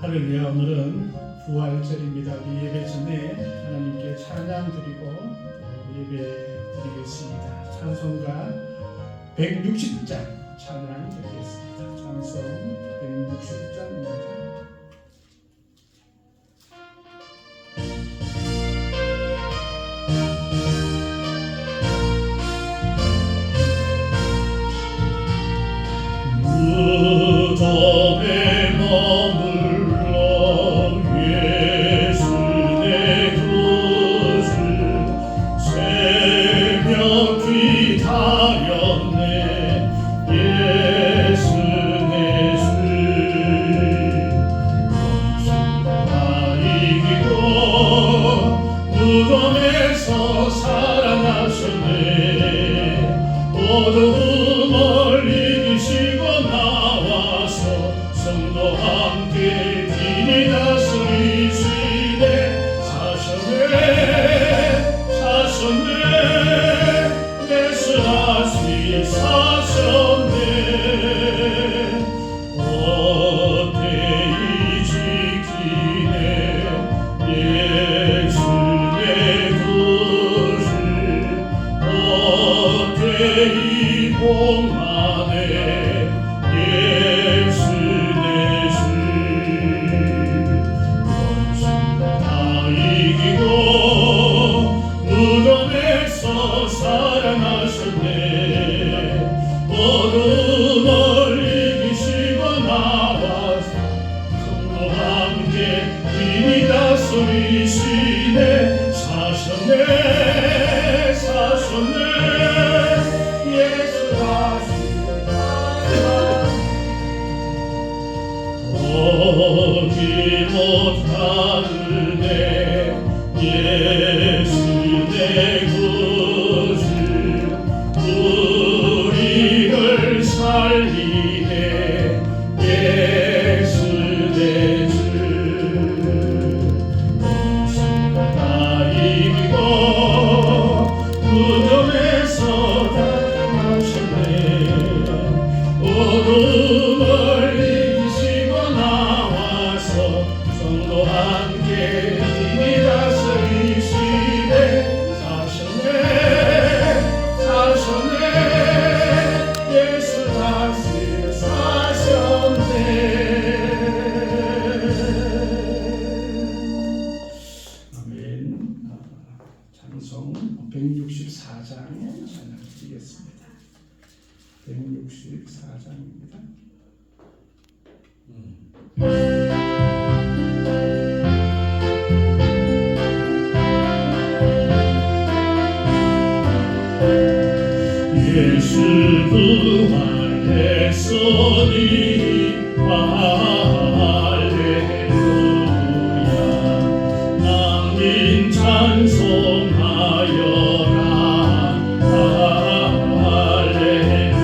할렐루야. 오늘은 부활절입니다. 우리 예배 전에 하나님께 찬양 드리고 예배 드리겠습니다. 찬송가 160장 찬양 드리겠습니다. 찬송 160장입니다. 무덤에 머물러 예수 내 구주 새벽 기다렸네. 예수 내 주 원수가 이기고 무덤에서 살아나셨네. 어두움을 이기시고 나와서 성도 함께 din히 다스리시네. 사셨네 예수 다시 사셨네. 어때이 지키네 예수 내 구주. 어때이 복만에 예수 내 주. 원수가 다 이기고 무덤에서 살아나셨네. 어둠을 이기시고 나와서 성도 함께 din히 다스리시네. 사셨네 예수 다시 오지 못하네. 예수 내 구주 우리를 살리네. 예수 내 주. 원수가 다 이기고 무덤에서 살아나셨네. 어둠을 이기시고 나와서 성도 함께 din히 다스리시네. 사셨네 예수 다시 사셨네. 아멘. 찬송 164장 찬양 드리겠습니다. 164장입니다. 예수 부활했으니 할렐루야. 만민 찬송하여라. 할렐루야.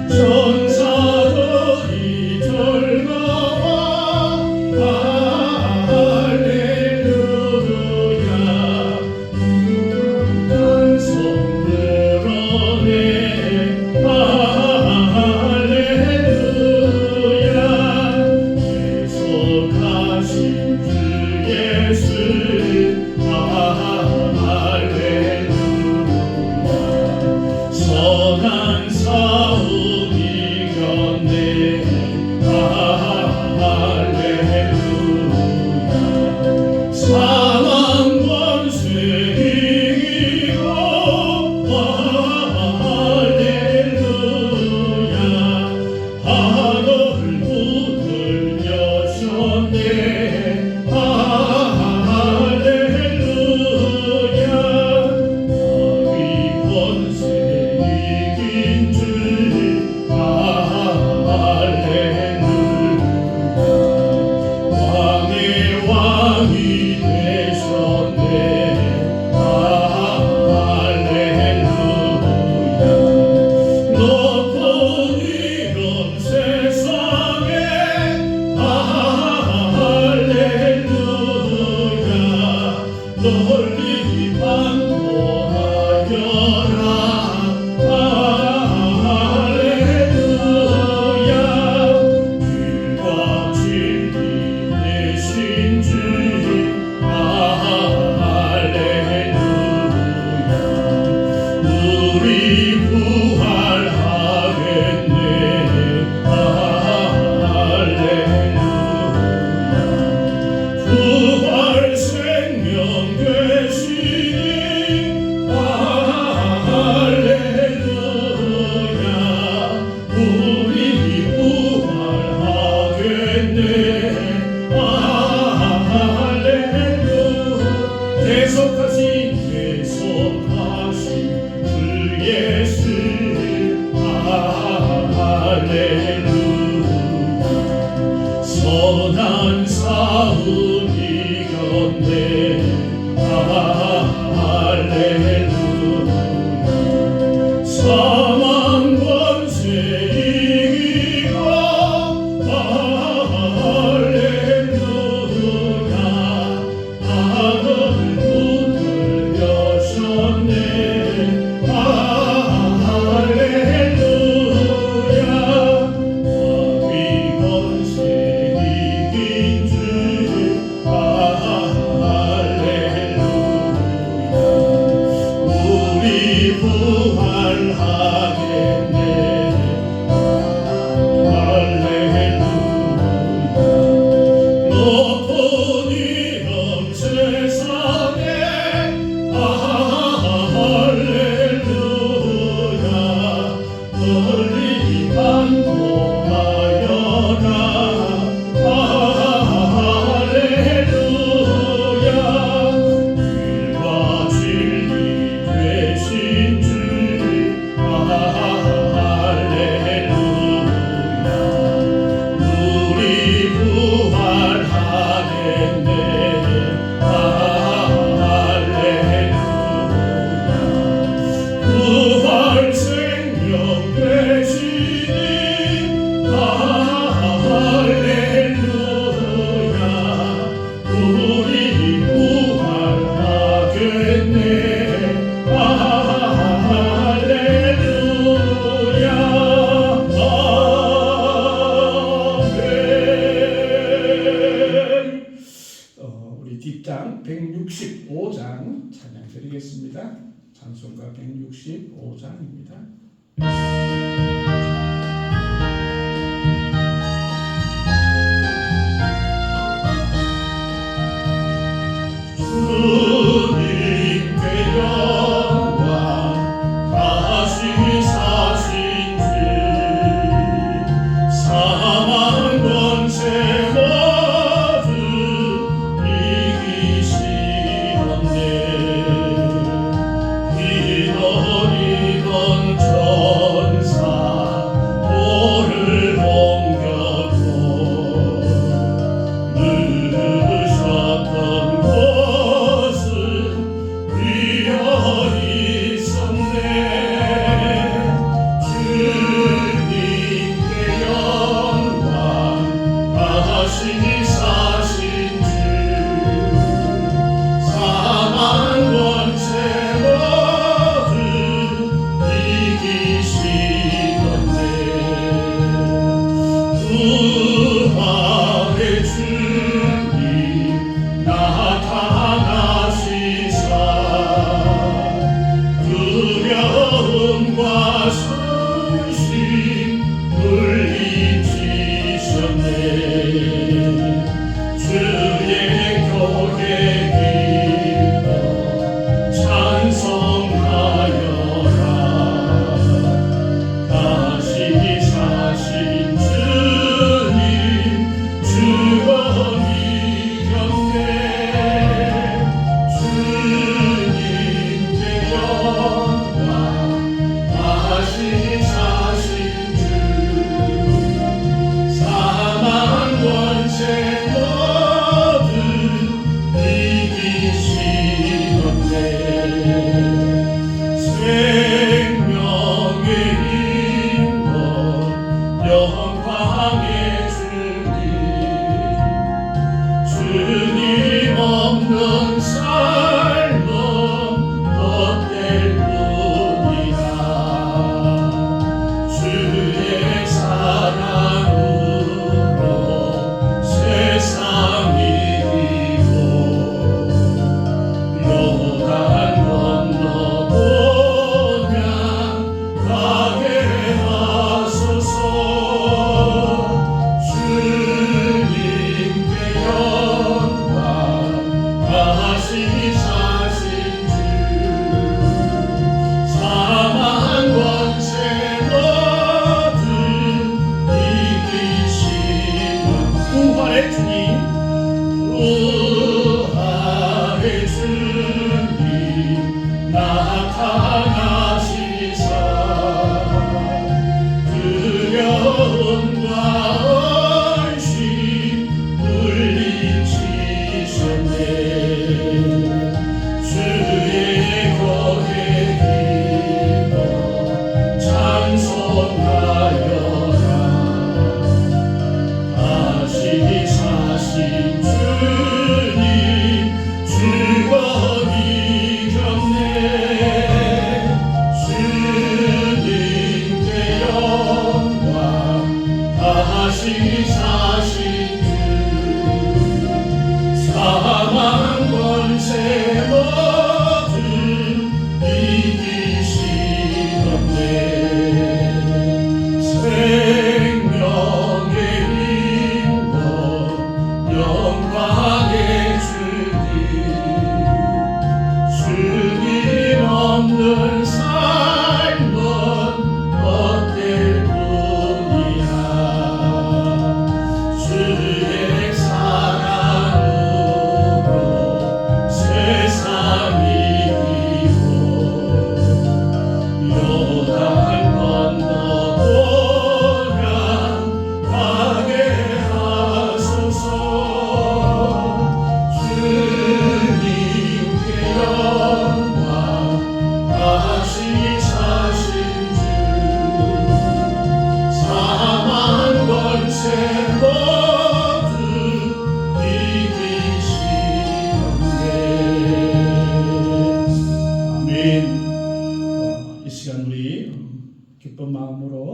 천사들이 절망하. 할렐루야. 찬송 불러내. 할렐루야. 계속하신 주 예수. 할렐루야. 선한 싸움 이겼네. 할렐루야. 사망 권세 이기고. 할렐루야. 하늘 문을 여셨네. 할렐루야. 마귀 권세 이긴 주. 널리 반복하여라 할렐루야 길과 진리 되신 주 할렐루야 우리 부활하겠네 할렐루야 부활 생명 되시니 할렐루야 우리 부활하겠네 할렐루야 아멘. 우리 뒷장 165장 찬양 드리겠습니다. 찬송가 165장입니다. 주님께 영광 다시 사신 주 사망 권세 모두 이기시었네 희노리던 전사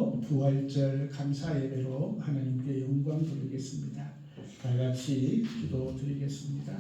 이어서 부활절 감사 예배로 하나님께 영광 돌리겠습니다. 다 같이 기도 드리겠습니다.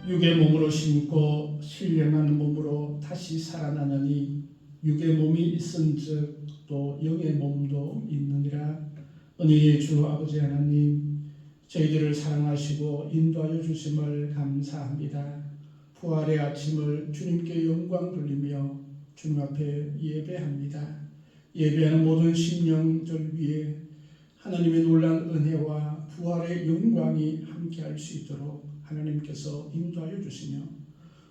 육의 몸으로 심고 신령한 몸으로 다시 살아나느니 육의 몸이 있은즉 또 영의 몸도 있느니라. 은혜의 주 아버지 하나님, 저희들을 사랑하시고 인도하여 주심을 감사합니다. 부활의 아침을 주님께 영광 돌리며 주님 앞에 예배합니다. 예배하는 모든 심령들 위에 하나님의 놀라운 은혜와 부활의 영광이 함께할 수 있도록 하나님께서 인도하여 주시며,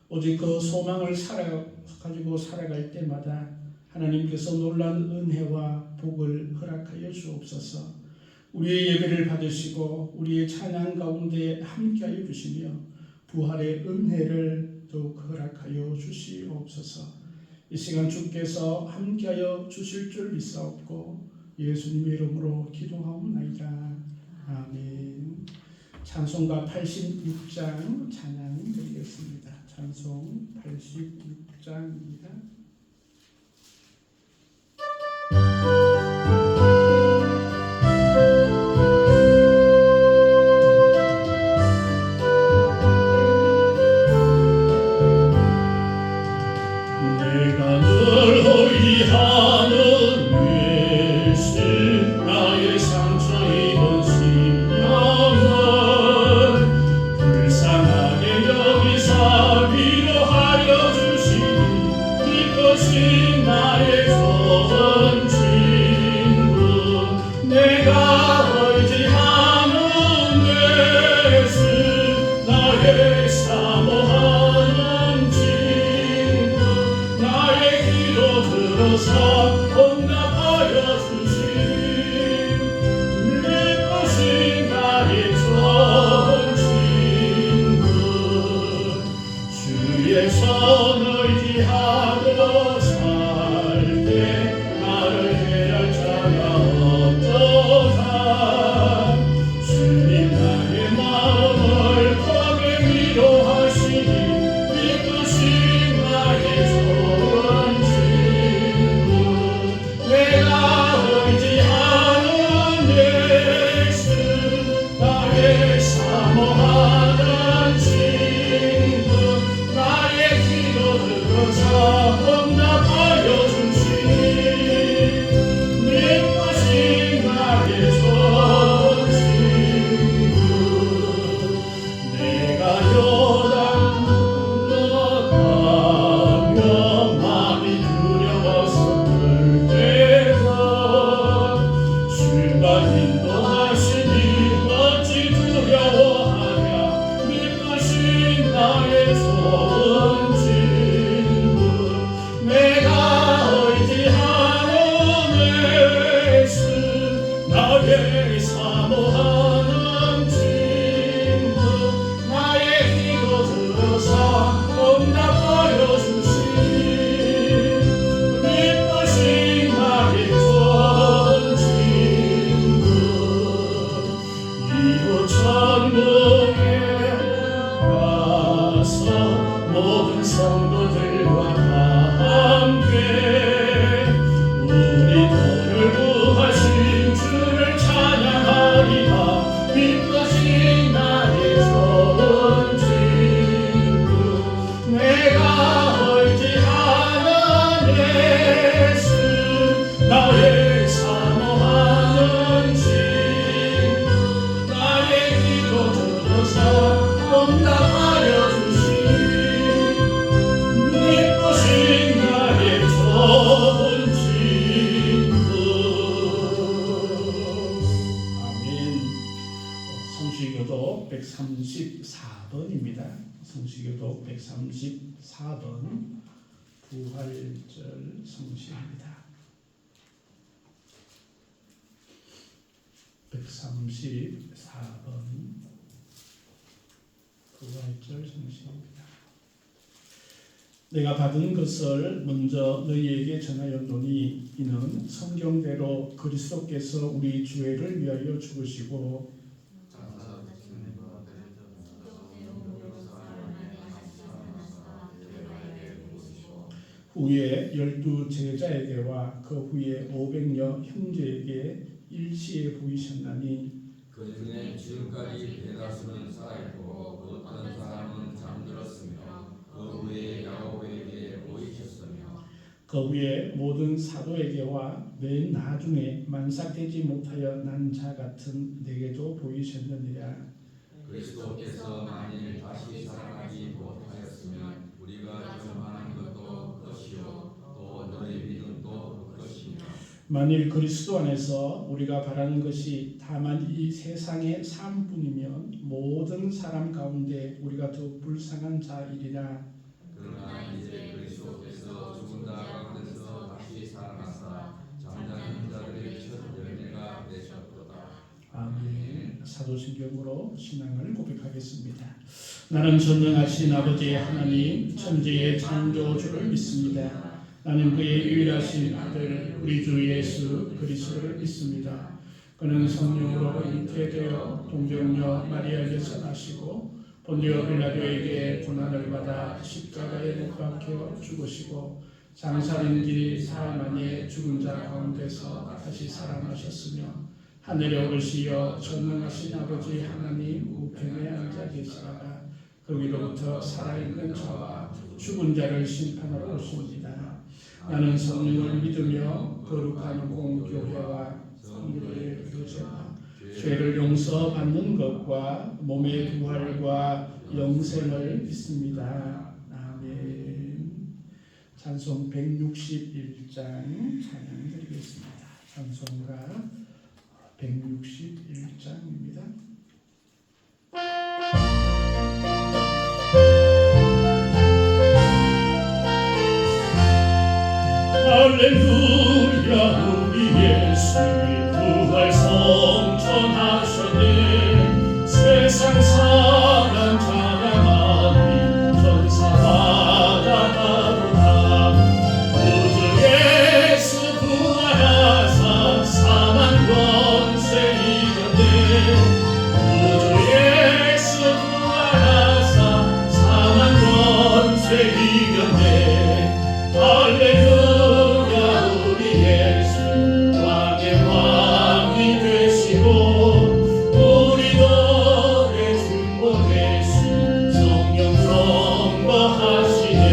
오직 그 소망을 가지고 살아갈 때마다 하나님께서 놀라운 은혜와 복을 허락하여 주옵소서. 우리의 예배를 받으시고 우리의 찬양 가운데 함께하여 주시며 부활의 은혜를 더욱 허락하여 주시옵소서. 이 시간 주께서 함께하여 주실 줄 믿사옵고 예수님의 이름으로 기도하옵나이다. 아멘. 찬송가 86장 찬양 드리겠습니다. 찬송 86장입니다. 내가 늘 의지하는 예수, 나의 상처 입은 심령은 불쌍하게 여기사 위로하여 주시니 이것이 나의 좋은 친구. 내가 의지하는 예수, 나의 사모하는 친구. 나의 기도 들어서 응답하여 주신 내 것이 나의 좋은 친구. 주의 손 의지하고 살 때 나를 해할 자가 없도다. 주님 나의 마음을 크게 위로하시니 이것이 나의 좋은 친구. 내가 의지하는 예수, 나의 사모하는 친구. 나의 기도 들어서 응답하여 주시니 내 것이 나의 좋은 친구. 내가 요단 건너가며 마음이 두려웠을 때도 주가 인도하시니 어찌 두려워하랴. 내 것이 나의 좋은 친구. 내가 의지하는 예수, 나의 사모하는 친구. 나의 기도 들어서 응답하여 주시니 내 것이 나의 좋은 친구. 이곳 천국에 가서 모든 성도들과 함께 우리 도를 구하신 주를 찬양하리라. 이것이 나의 좋은 친구. 내가 의지하는 예수, 나의 사모하는 친구. 나의 기도 들어서 응답하여 주시니 내 것이 나의 좋은 친구. 아멘. 성수기도 103 134번입니다. 성시교독 134번 부활절 성시입니다. 134번 부활절 성시입니다. 내가 받은 것을 먼저 너희에게 전하였노니 이는 성경대로 그리스도께서 우리 죄를 위하여 죽으시고 후에 12 제자에게와 그 후에 500여 형제에게 일시에 보이셨나니 그 중에 지금까지 대다수는 살아있고 어떤 사람은 잠들었으며 그 후에 야곱에게 보이셨으며 그 후에 모든 사도에게와 맨 나중에 만삭되지 못하여 난 자 같은 내게도 보이셨느니라. 그리스도께서 만일 다시 살아나지 못하였으면 우리가 전하는 것도 그것이요 또 너희 믿음도 그것이며 만일 그리스도 안에서 우리가 바라는 것이 다만 이 세상의 삶뿐이면 모든 사람 가운데 우리가 더 불쌍한 자이리라. 그러나 이제 그리스도께서 죽은 자 가운데서 다시 살아나사 잠자는 자들의 첫 열매가 되셨도다. 아멘. 사도신경으로 신앙을 고백하겠습니다. 나는 전능하신 아버지 하나님 천지의 창조주를 믿습니다. 나는 그의 유일하신 아들 우리 주 예수 그리스도를 믿습니다. 그는 성령으로 잉태되어 동정녀 마리아에게서 나시고 본디오 빌라도에게 고난을 받아 십자가에 못 박혀 죽으시고 장사된 길 사흘 만에 죽은 자 가운데서 다시 살아나셨으며 하늘에 오르시어 전능하신 아버지 하나님 우편에 앉아 계시다가 거기로부터 살아있는 자와 죽은 자를 심판하러 오십니다. 나는 성령을 믿으며 거룩한 공교회와 성도의 교제와 죄를 용서받는 것과 몸의 부활과 영생을 믿습니다. 아멘. 찬송 161장 찬양 드리겠습니다. 찬송가 161장입니다. 할렐루야 우리 예수 부활 성천하셨네 세상 사람 찬양하니 전사마다 하루나 우주 예수 부활하사 사망 권세 이겼네 우주 예수 부활하사 사망 권세 이겼네 할렐루야 우리 예수 왕의 왕이 되시고 우리 노래 중보 대신 성령 선거하시네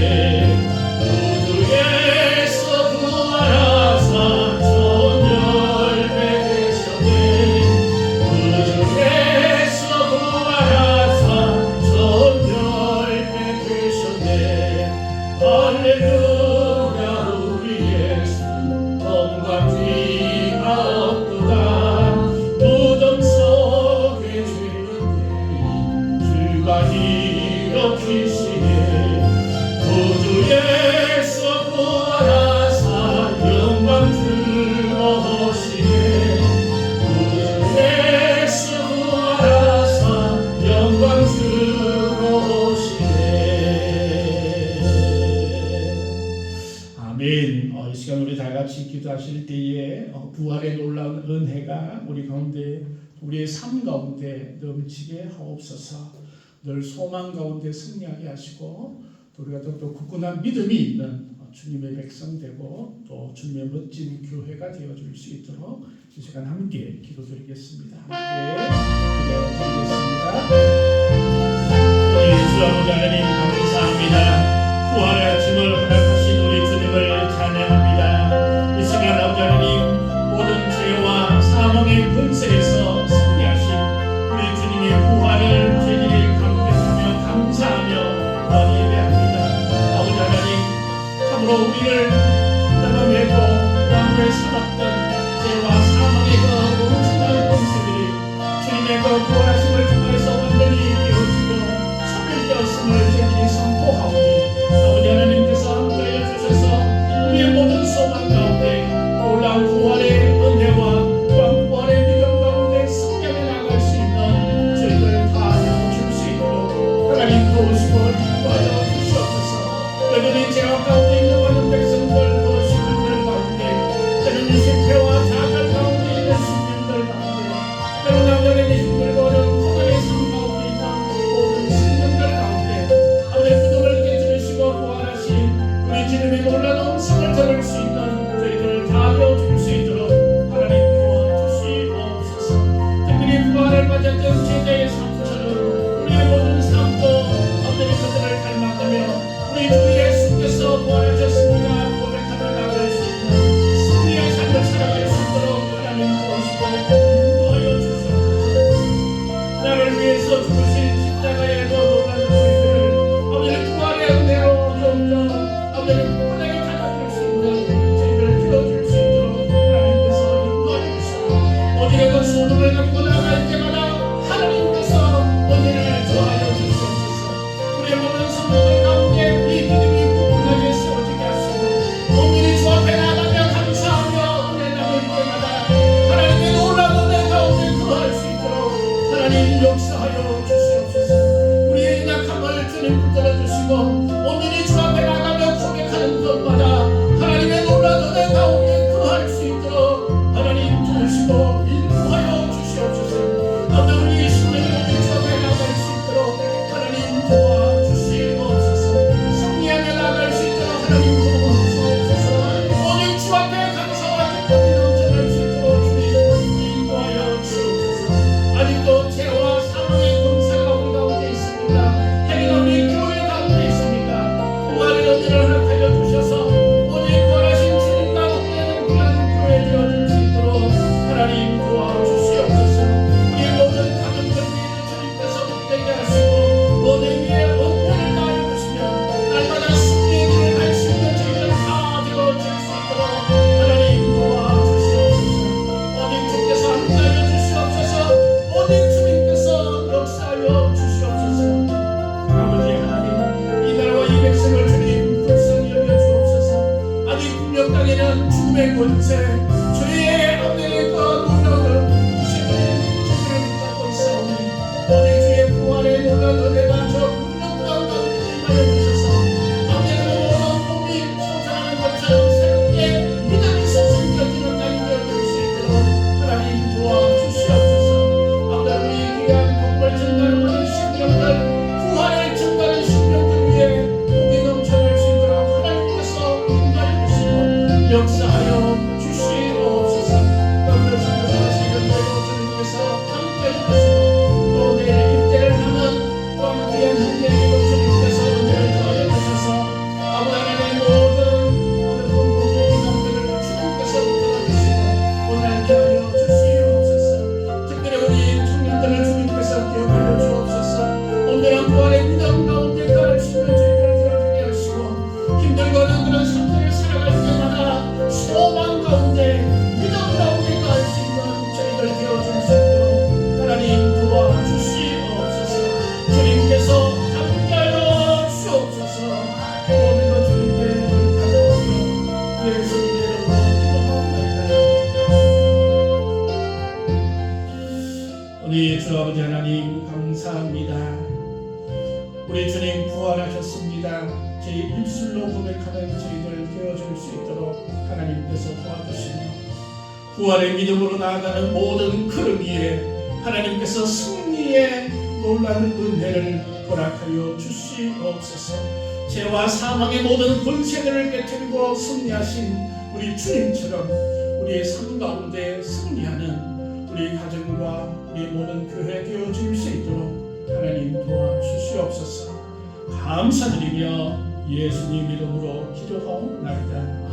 우주 예수 부활하사 전열배 되셨네 우주 예수 부활하사 전열배 되셨네 할렐루야 우리 예수 검과 피가 없도다 무덤 속에 죄는 주가 일으키시네 우주 예수 부활하사 영광 들어오시네 우주 예수 부활하사 영광 들어오시네 아멘. 이 시간 우리 다 같이 기도하실 때에 부활의 놀라운 은혜가 우리 가운데 우리의 삶 가운데 넘치게 하옵소서. 늘 소망 가운데 승리하게 하시고 또 우리가 또 굳건한 믿음이 있는 주님의 백성 되고 또 주님의 멋진 교회가 되어줄 수 있도록 이 시간 함께 기도드리겠습니다. 함께 기도드리겠습니다. 우리 주 아버지 하나님 감사합니다. 부활의 아침을 허락하신 우리 주님을 찬양합니다. 이 시간 아버지 하나님 모든 죄와 사망의 권세에서 승리하신 우리 주님의 부활을 저희들이 감격하며 감사하며 예배합니다. 아버지 하나님 참으로 우리를 잡아내고 왕을 삼았던 죄와 사망의 그 엄청난 권세들이 주님의 그 부활하심을 통해서 우리 주 예수께서 부활하셨습니다 고백하며 나갈 수 있는 승리의 삶을 살아갈 수 있도록 하나님 도우시고 인도하여 주시옵소서. 나를 위해서 죽으신 십자가에도 놀라는 저희들을 아버지의 부활의 은혜로 점점 아버지의 바닥에 닫아줄 수 있는 저희들을 키워줄 수 있도록 하나님께서 인도하여 주시고 어디에도 소득을 가지고 나갈 때마다 하나님께서 은혜를 더하여 주시옵소서. 우리의 모든 성도들 가운데 우리 믿음이 굳건하게 세워지게 하시고 온전히 주 앞에 나가며 감사하며 은혜 나눌 때마다 하나님의 놀라운 은혜 가운데 거할 수 있도록 하나님 역사하여 주시옵소서. 우리의 약함을 주님 붙들어 주시고 온전히 주 앞에 나가며 고백하는 것마다 하나님의 놀라운 은혜 가운데 거할 수 있도록 하나님 도우시고 인도하여 주시옵소서. 아버지 우리 신령을 주 앞에 나갈 수 있도록 하나님 도와주시옵소서. 승리하며 나갈 수 있도록 하나님 도와주시옵소서. 오직 주 앞에 감사와 기쁨이 넘쳐날 수 있도록 주님 인도하여 주옵소서. 아직도 죄와 사망의 권세가 우리 가운데 있습니다. 행위는 우리 교회 가운데 있습니다. 부활의 은혜를 허락하여 주셔서 오직 부활하신 주님 가운데는 귀한 교회 되어줄 수 있도록 하나님 도와주시옵소서. 우리 모든 가정들 위에 주님께서 복되게 하시고 모든 위에 은혜를 가하여 주시며 날마다 승리의 길을 갈 수 있는 저희들 다 되어질 수 있도록 하나님 도와주시옵소서. 오직 주께서 함께하여 주시옵소서. 오직 주님께서 역사하여 주시옵소서. 아버지 하나님 이 나라와 이 백성을 주님 불쌍히 여겨 주옵소서. 아직 국력 땅에는 죽음의 권세 죄의 아버지의 그 놀라운 부시들이 저들을 붙잡고 있사오니 오직 주의 부활의 놀라운 은혜가 저 국력 땅 가운데 임하여 주셔서 아버지의 모든 몸이 솟아나는 것처럼 새롭게 믿음이 솟아지는 땅이 되어줄 수 있도록 하나님 도와주시옵소서. 아버지 우리 귀한 복을 전달하는 신령들 부활을 전달하는 신령들 위해 복이 넘쳐날 수 있도록 하나님께서 인도하여 주시고 역사하여 주시옵소서. 오늘 주님께서 주님께서 함께 해주시고 또 내일 입대를 하는 또한 귀한 한계이고 주님께서 은혜를 더하여 주셔서 아버지 하나님의 모든 오늘 본복의 인간들을 주님께서 붙들어주시고 오늘게 하여 주시옵소서. 특별히 우리 청년들을 주님께서 기억하여 주옵소서. 온전한 부활의 믿음 가운데 가할 수 있는 저희들을 되어주게 하시고 힘들고는 그런 삶을 살아갈 때마다 소망 가운데 믿음 가운데 가할 수 있는 저희들 되어줄 수 있도록 하나님 도와주시옵소서. 주님께서 함께하여 주옵소서. 오늘도 주님께 돌이켜서 예수님의 이름으로 기도하옵나이다. 우리 주 아버지 하나님 감사합니다. 우리 주님 부활하셨습니다. 제 입술로 고백하는 저희들 되어줄 수 있도록 하나님께서 도와주시며 부활의 믿음으로 나아가는 모든 걸음 위에 하나님께서 승리의 놀라운 은혜를 허락하여 주시옵소서. 죄와 사망의 모든 권세들을 깨뜨리고 승리하신 우리 주님처럼 우리의 삶 가운데 승리하는 우리 가정과 우리 모든 교회 되어줄 수 있도록 하나님 도와주시옵소서. 감사드리며 예수님 이름으로 기도하옵나이다.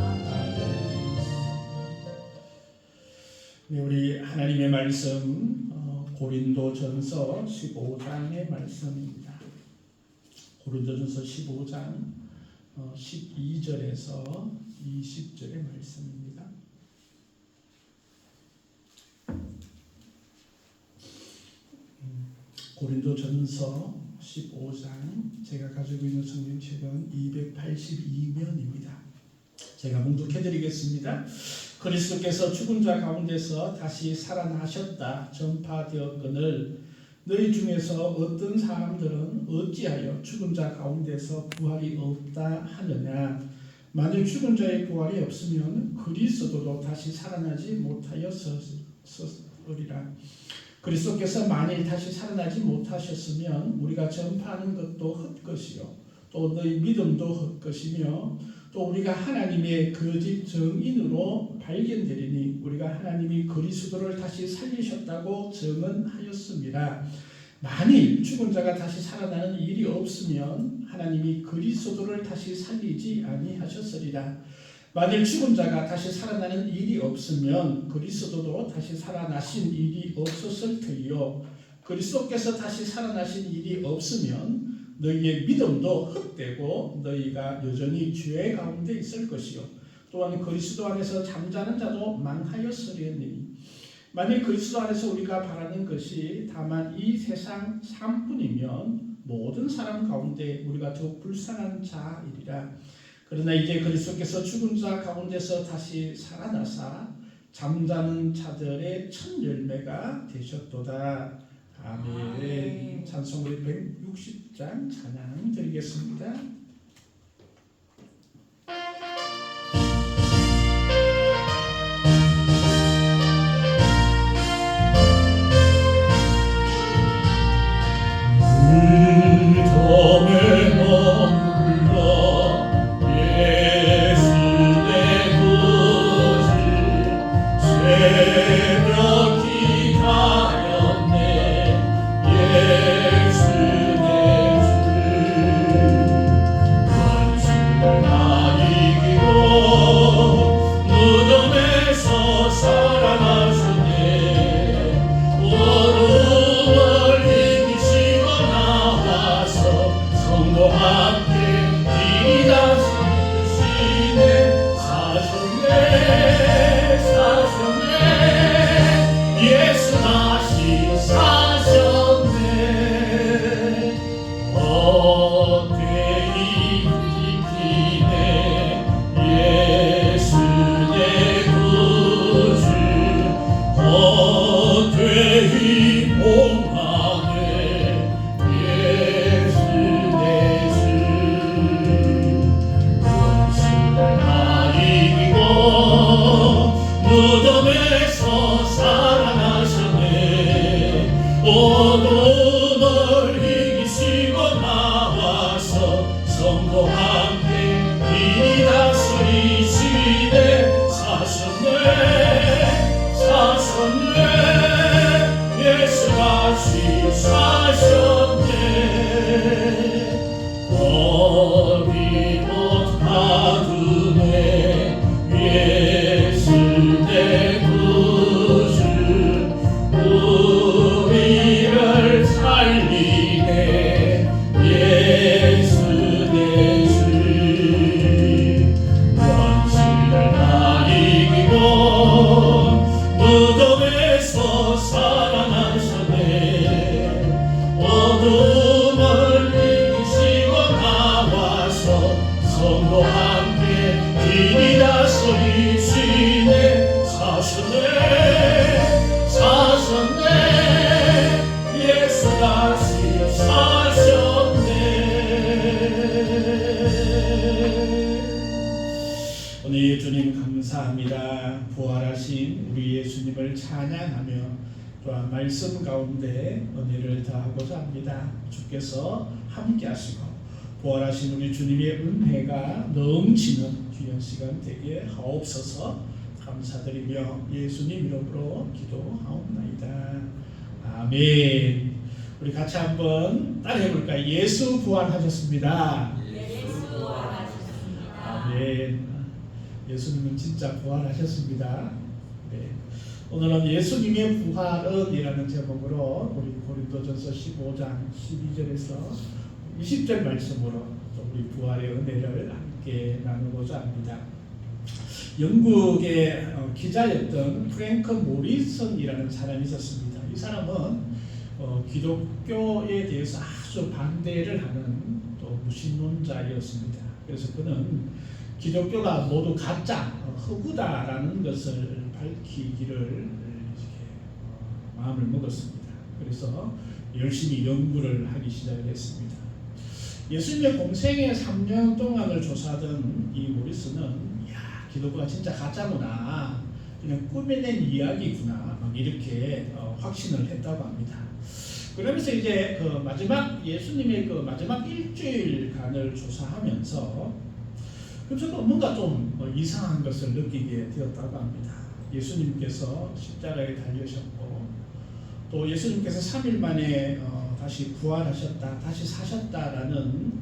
네, 우리 하나님의 말씀 고린도전서 15장의 말씀입니다. 고린도전서 15장 12절에서 20절의 말씀입니다. 고린도전서 15장 제가 가지고 있는 성경책은 282면입니다. 제가 봉독해드리겠습니다. 그리스도께서 죽은 자 가운데서 다시 살아나셨다 전파되었거늘 너희 중에서 어떤 사람들은 어찌하여 죽은 자 가운데서 부활이 없다 하느냐. 만일 죽은 자의 부활이 없으면 그리스도도 다시 살아나지 못하였으리라. 그리스도께서 만일 다시 살아나지 못하셨으면 우리가 전파하는 것도 헛것이요 또 너희 믿음도 헛것이며 또 우리가 하나님의 거짓 증인으로 발견되리니 우리가 하나님이 그리스도를 다시 살리셨다고 증언하였습니다. 만일 죽은 자가 다시 살아나는 일이 없으면 하나님이 그리스도를 다시 살리지 아니하셨으리라. 만일 죽은 자가 다시 살아나는 일이 없으면 그리스도도 다시 살아나신 일이 없었을 터이요. 그리스도께서 다시 살아나신 일이 없으면 너희의 믿음도 헛되고 너희가 여전히 죄 가운데 있을 것이요. 또한 그리스도 안에서 잠자는 자도 망하였으리니 만일 그리스도 안에서 우리가 바라는 것이 다만 이 세상 삶뿐이면 모든 사람 가운데 우리가 더욱 불쌍한 자이리라. 그러나 이제 그리스도께서 죽은 자 가운데서 다시 살아나사 잠자는 자들의 첫 열매가 되셨도다. 아멘. 찬송을 160장 찬양 드리겠습니다. 물tom에 머물러 예수 내 구주 새벽이 가렸네 예수 내 주 원수를 다 이기고 무덤에서 살아나셨네 어둠을 이기시고 나와서 성도와 함께 길이 다스리시네 사셨네 예수 다시 사셨네 헛되이 지키네 예수 내 구주 헛되이 봉하네 예수 내 주 원수를 다 이기고 무덤에서 살아나셨네 어둠을 이기시고 나와서 성도와 함께 길이 다스리시네 사셨네 예수 다시 사셨네 거기 못 가두네 예수 내 구주 우리를 살리네 예수 내 주 원수를 다 이기고 무덤에서 살아나셨네 어둠을 이기시고 나와서 성도와 함께 길이 다스리시네 사셨네 예수 다시 사셨네. 오늘 주님 감사합니다. 부활하신 우리 예수님을 찬양하며 또한 말씀 가운데 은혜를 더하고자 합니다. 주께서 함께 하시고 부활하신 우리 주님의 은혜가 넘치는 귀한 시간 되게 하옵소서. 감사드리며 예수님 이름으로 기도하옵나이다. 아멘. 우리 같이 한번 따라해 볼까요? 예수 부활하셨습니다. 아멘. 예수님은 진짜 부활하셨습니다. 네. 오늘은 예수님의 부활은 이라는 제목으로 우리 고린도전서 15장 12절에서 20절 말씀으로 우리 부활의 은혜를 함께 나누고자 합니다. 영국의 기자였던 프랭크 모리슨이라는 사람이 있었습니다. 이 사람은 기독교에 대해서 아주 반대를 하는 또 무신론자였습니다. 그래서 그는 기독교가 모두 가짜, 허구다라는 것을 밝히기를 마음을 먹었습니다. 그래서 열심히 연구를 하기 시작을 했습니다. 예수님의 공생애 3년 동안을 조사하던 이 모리스는 기독교가 진짜 가짜구나, 그냥 꾸며낸 이야기구나, 막 이렇게 확신을 했다고 합니다. 그러면서 이제 그 마지막 예수님의 그 마지막 일주일간을 조사하면서 그래서 뭔가 좀 이상한 것을 느끼게 되었다고 합니다. 예수님께서 십자가에 달리셨고 또 예수님께서 3일 만에 다시 부활하셨다, 다시 사셨다라는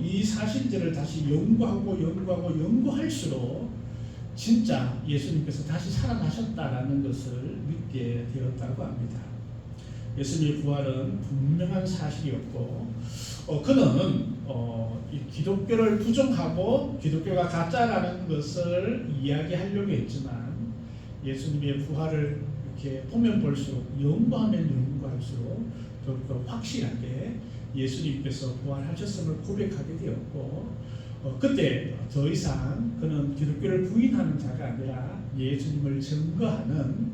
이 사실들을 다시 연구할수록 진짜 예수님께서 다시 살아나셨다라는 것을 믿게 되었다고 합니다. 예수님의 부활은 분명한 사실이었고 그는 이 기독교를 부정하고 기독교가 가짜라는 것을 이야기하려고 했지만 예수님의 부활을 이렇게 보면 볼수록 연구할수록 더욱더 확실하게 예수님께서 부활하셨음을 고백하게 되었고 그때 더 이상 그는 기독교를 부인하는 자가 아니라 예수님을 증거하는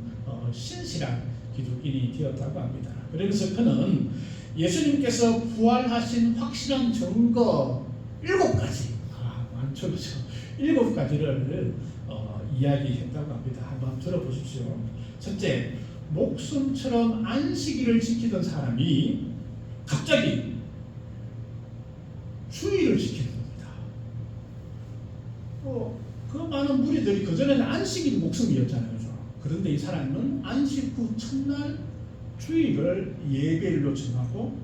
신실한 기독인이 되었다고 합니다. 그래서 그는 예수님께서 부활하신 확실한 증거 7가지, 많죠, 그렇죠? 7가지를 이야기했다고 합니다. 한번 들어보십시오. 첫째, 목숨처럼 안식일을 지키던 사람이 갑자기 주일을 지키는 겁니다. 그 많은 무리들이 그전에는 안식일이 목숨이었잖아요. 그렇죠? 그런데 이 사람은 안식 후 첫날 주일을 예배일로 정하고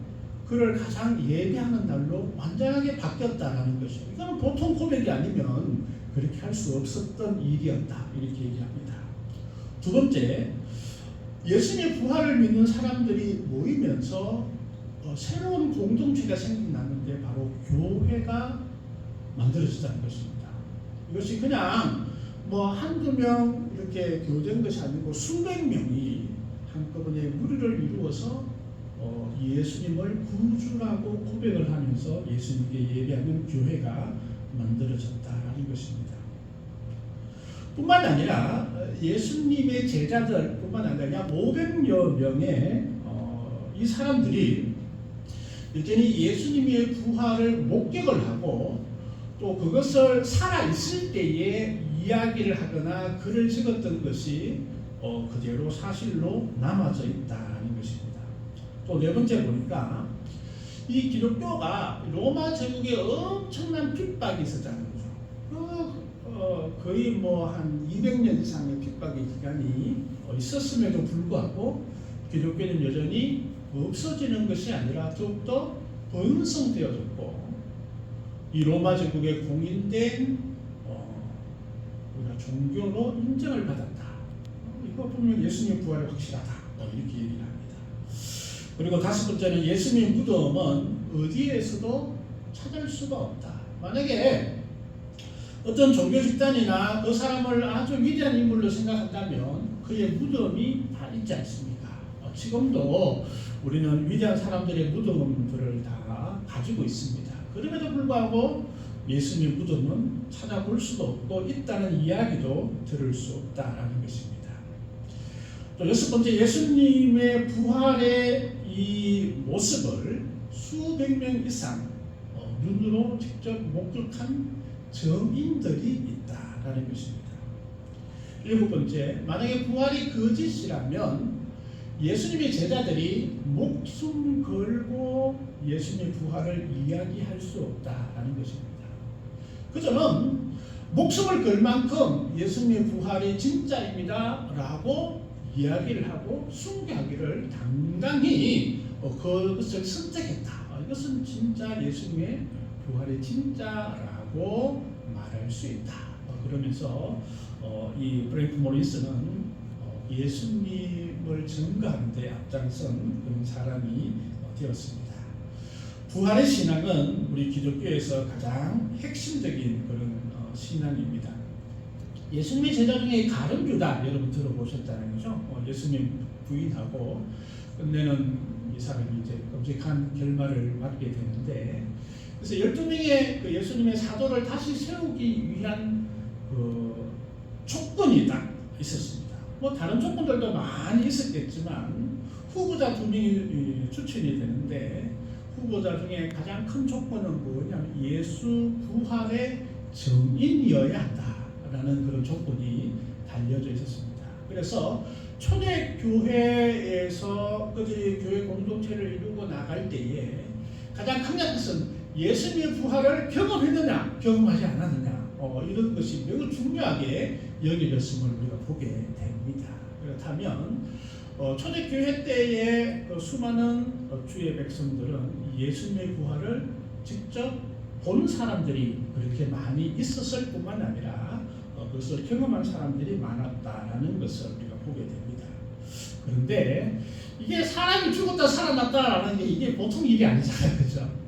그를 가장 예배하는 날로 완전하게 바뀌었다라는 것이죠. 이거는 보통 고백이 아니면 그렇게 할 수 없었던 일이었다, 이렇게 얘기합니다. 두 번째, 예수님의 부활을 믿는 사람들이 모이면서 새로운 공동체가 생겨났는데 바로 교회가 만들어졌다는 것입니다. 이것이 그냥 한두 명 이렇게 교된 것이 아니고 수백 명이 한꺼번에 무리를 이루어서 예수님을 구주라고 고백을 하면서 예수님께 예배하는 교회가 만들어졌다라는 것입니다. 뿐만 아니라 예수님의 제자들 뿐만 아니라 500여 명의 이 사람들이 여전히 예수님의 부활을 목격을 하고 또 그것을 살아있을 때에 이야기를 하거나 글을 적었던 것이 그대로 사실로 남아져 있다는 것입니다. 또 네 번째 보니까 이 기독교가 로마 제국에 엄청난 핍박이 있었다는 거죠. 거의 한 200년 이상의 핍박의 기간이 있었음에도 불구하고 기독교는 여전히 없어지는 것이 아니라 더욱더 번성되어졌고 이 로마 제국에 공인된 우리가 종교로 인정을 받았다. 이거 보면 예수님 부활이 확실하다. 이렇게 얘기를 합니다. 그리고 다섯 번째는 예수님 무덤은 어디에서도 찾을 수가 없다. 만약에 어떤 종교 집단이나 그 사람을 아주 위대한 인물로 생각한다면 그의 무덤이 다 있지 않습니까? 지금도 우리는 위대한 사람들의 무덤들을 다 가지고 있습니다. 그럼에도 불구하고 예수님 무덤은 찾아볼 수도 없고 있다는 이야기도 들을 수 없다라는 것입니다. 또 여섯 번째, 예수님의 부활의 이 모습을 수백 명 이상 눈으로 직접 목격한 증인들이 있다라는 것입니다. 일곱 번째, 만약에 부활이 거짓이라면 예수님의 제자들이 목숨 걸고 예수님의 부활을 이야기할 수 없다라는 것입니다. 그저는 목숨을 걸 만큼 예수님의 부활이 진짜입니다 라고 이야기를 하고 숭배하기를 당당히 그것을 선택했다. 이것은 진짜 예수님의 부활이 진짜라고 말할 수 있다. 그러면서 이 프랭크 모리스는 예수님을 증거하는 데 앞장선 그런 사람이 되었습니다. 부활의 신앙은 우리 기독교에서 가장 핵심적인 그런 신앙입니다. 예수님의 제자 중에 가룟 유다 여러분 들어보셨잖아요, 그죠? 예수님 부인하고 끝내는 이 사람이 이제 끔찍한 결말을 맞게 되는데, 그래서 12명의 그 예수님의 사도를 다시 세우기 위한 그 조건이 딱 있었습니다. 다른 조건들도 많이 있었겠지만 후보자 2명이 추천이 되는데 후보자 중에 가장 큰 조건은 뭐냐면 예수 부활의 증인이어야 한다라는 그런 조건이 달려져 있었습니다. 그래서 초대 교회에서 그들이 교회 공동체를 이루고 나갈 때에 가장 큰 것은 예수님의 부활을 경험했느냐 경험하지 않았느냐 이런 것이 매우 중요하게 여겨졌음을 우리가 보게 됩니다. 그렇다면 초대교회 때의 그 수많은 주의 백성들은 예수님의 부활을 직접 본 사람들이 그렇게 많이 있었을 뿐만 아니라 그것을 경험한 사람들이 많았다라는 것을 우리가 보게 됩니다. 그런데 이게 사람이 죽었다 살아났다라는 게 이게 보통 일이 아니잖아요, 그렇죠?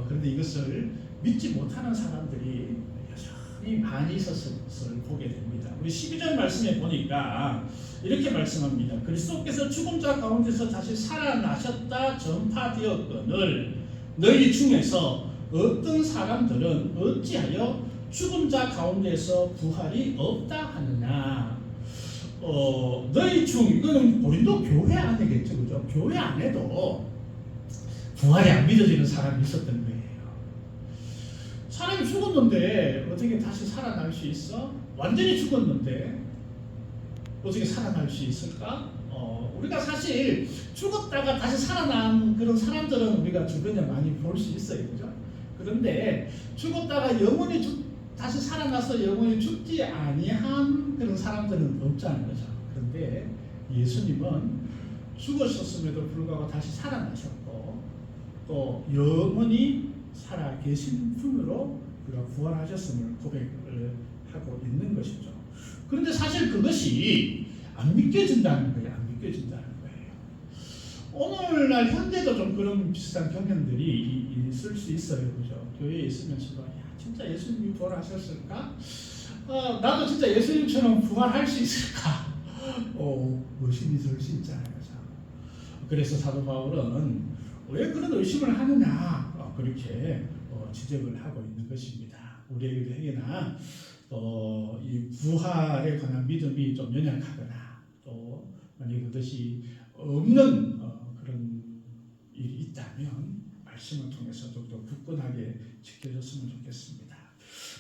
그런데 이것을 믿지 못하는 사람들이 여전히 많이 있었을 것을 보게 됩니다. 우리 12절 말씀에 보니까 이렇게 말씀합니다. 그리스도께서 죽은 자 가운데서 다시 살아나셨다 전파되었거늘 너희 중에서 어떤 사람들은 어찌하여 죽은 자 가운데서 부활이 없다 하느냐. 너희 중, 이거는 고린도 교회 안에겠죠, 그죠? 교회 안에도 부활이 안 믿어지는 사람이 있었던 거예요. 사람이 죽었는데 어떻게 다시 살아날 수 있어? 완전히 죽었는데 어떻게 살아날 수 있을까? 우리가 사실 죽었다가 다시 살아난 그런 사람들은 우리가 주변에 많이 볼 수 있어요, 그죠? 그런데 죽었다가 영원히 다시 살아나서 영원히 죽지 아니한 그런 사람들은 없잖아요, 그죠? 그런데 예수님은 죽으셨음에도 불구하고 다시 살아나셨고 또 영원히 살아 계신 분으로 우리가 부활하셨음을 고백을 하고 있는 것이죠. 그런데 사실 그것이 안 믿겨진다는 거예요. 안 믿겨진다는 거예요. 오늘날 현대도 좀 그런 비슷한 경향들이 있을 수 있어요, 그죠? 교회에 있으면서도 야, 진짜 예수님이 부활하셨을까? 나도 진짜 예수님처럼 부활할 수 있을까? 의심이 들 수 있잖아요, 그죠? 그래서 사도 바울은 왜 그런 의심을 하느냐? 그렇게 지적을 하고 있는 것입니다. 우리에게나 이 부활에 관한 믿음이 좀 연약하거나 또 만약 그것이 없는 그런 일이 있다면 말씀을 통해서 더욱더 굳건하게 지켜졌으면 좋겠습니다.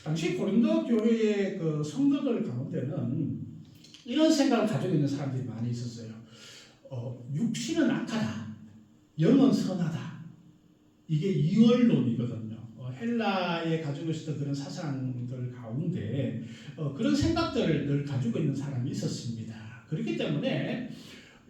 당시 고린도 교회의 그 성도들 가운데는 이런 생각을 가지고 있는 사람들이 많이 있었어요. 육신은 악하다, 영은 선하다. 이게 이원론이거든요. 헬라에 가지고 있었던 그런 사상들 가운데 그런 생각들을 늘 가지고 있는 사람이 있었습니다. 그렇기 때문에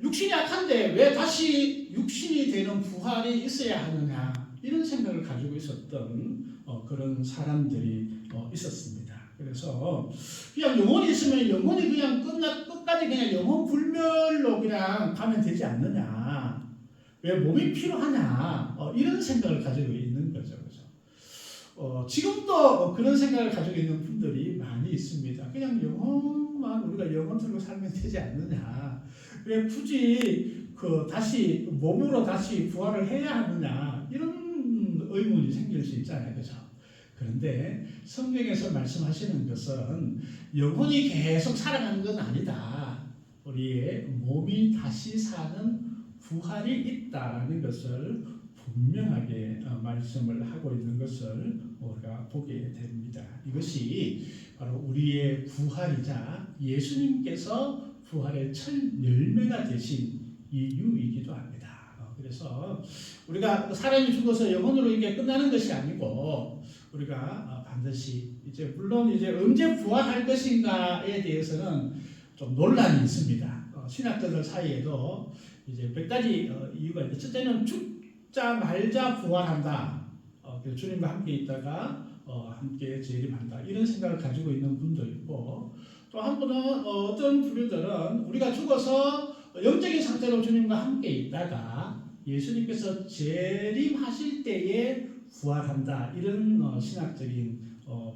육신이 악한데 왜 다시 육신이 되는 부활이 있어야 하느냐 이런 생각을 가지고 있었던 그런 사람들이 있었습니다. 그래서 그냥 영혼이 있으면 영혼이 그냥 끝까지 그냥 영혼 불멸로 그냥 가면 되지 않느냐, 왜 몸이 필요하냐 이런 생각을 가지고 있는 거죠. 지금도 그런 생각을 가지고 있는 분들이 많이 있습니다. 그냥 영혼만 우리가 영혼 들고 살면 되지 않느냐, 왜 굳이 다시 몸으로 다시 부활을 해야 하느냐 이런 의문이 생길 수 있잖아요, 그죠? 그런데 성경에서 말씀하시는 것은 영혼이 계속 살아가는 건 아니다. 우리의 몸이 다시 사는 부활이 있다는 것을 분명하게 말씀을 하고 있는 것을 우리가 보게 됩니다. 이것이 바로 우리의 부활이자 예수님께서 부활의 첫 열매가 되신 이유이기도 합니다. 그래서 우리가 사람이 죽어서 영혼으로 이게 끝나는 것이 아니고 우리가 반드시 물론 언제 부활할 것인가에 대해서는 좀 논란이 있습니다. 신학자들 사이에도 몇 가지 이유가 있는데, 첫째는 죽자 말자 부활한다. 주님과 함께 있다가 함께 재림한다. 이런 생각을 가지고 있는 분도 있고, 또 한 분은 어떤 부류들은 우리가 죽어서 영적인 상태로 주님과 함께 있다가 예수님께서 재림하실 때에 부활한다. 이런 신학적인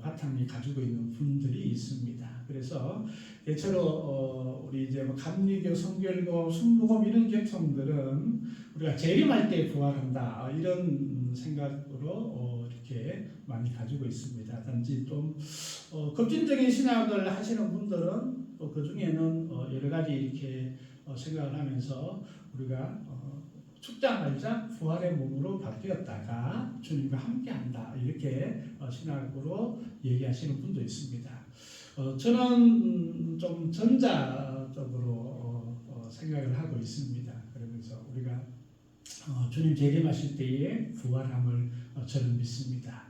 바탕이 가지고 있는 분들이 있습니다. 그래서 대체로 우리 감리교, 성결교, 순복음 이런 객성들은 우리가 재림할 때 부활한다 이런 생각으로 이렇게 많이 가지고 있습니다. 단지 좀 급진적인 신학을 하시는 분들은 또 그 중에는 여러 가지 이렇게 생각을 하면서 우리가 죽자 말자 부활의 몸으로 바뀌었다가 주님과 함께한다 이렇게 신학으로 얘기하시는 분도 있습니다. 저는 좀 전자적으로 생각을 하고 있습니다. 그러면서 우리가 주님 재림하실 때에 부활함을 저는 믿습니다.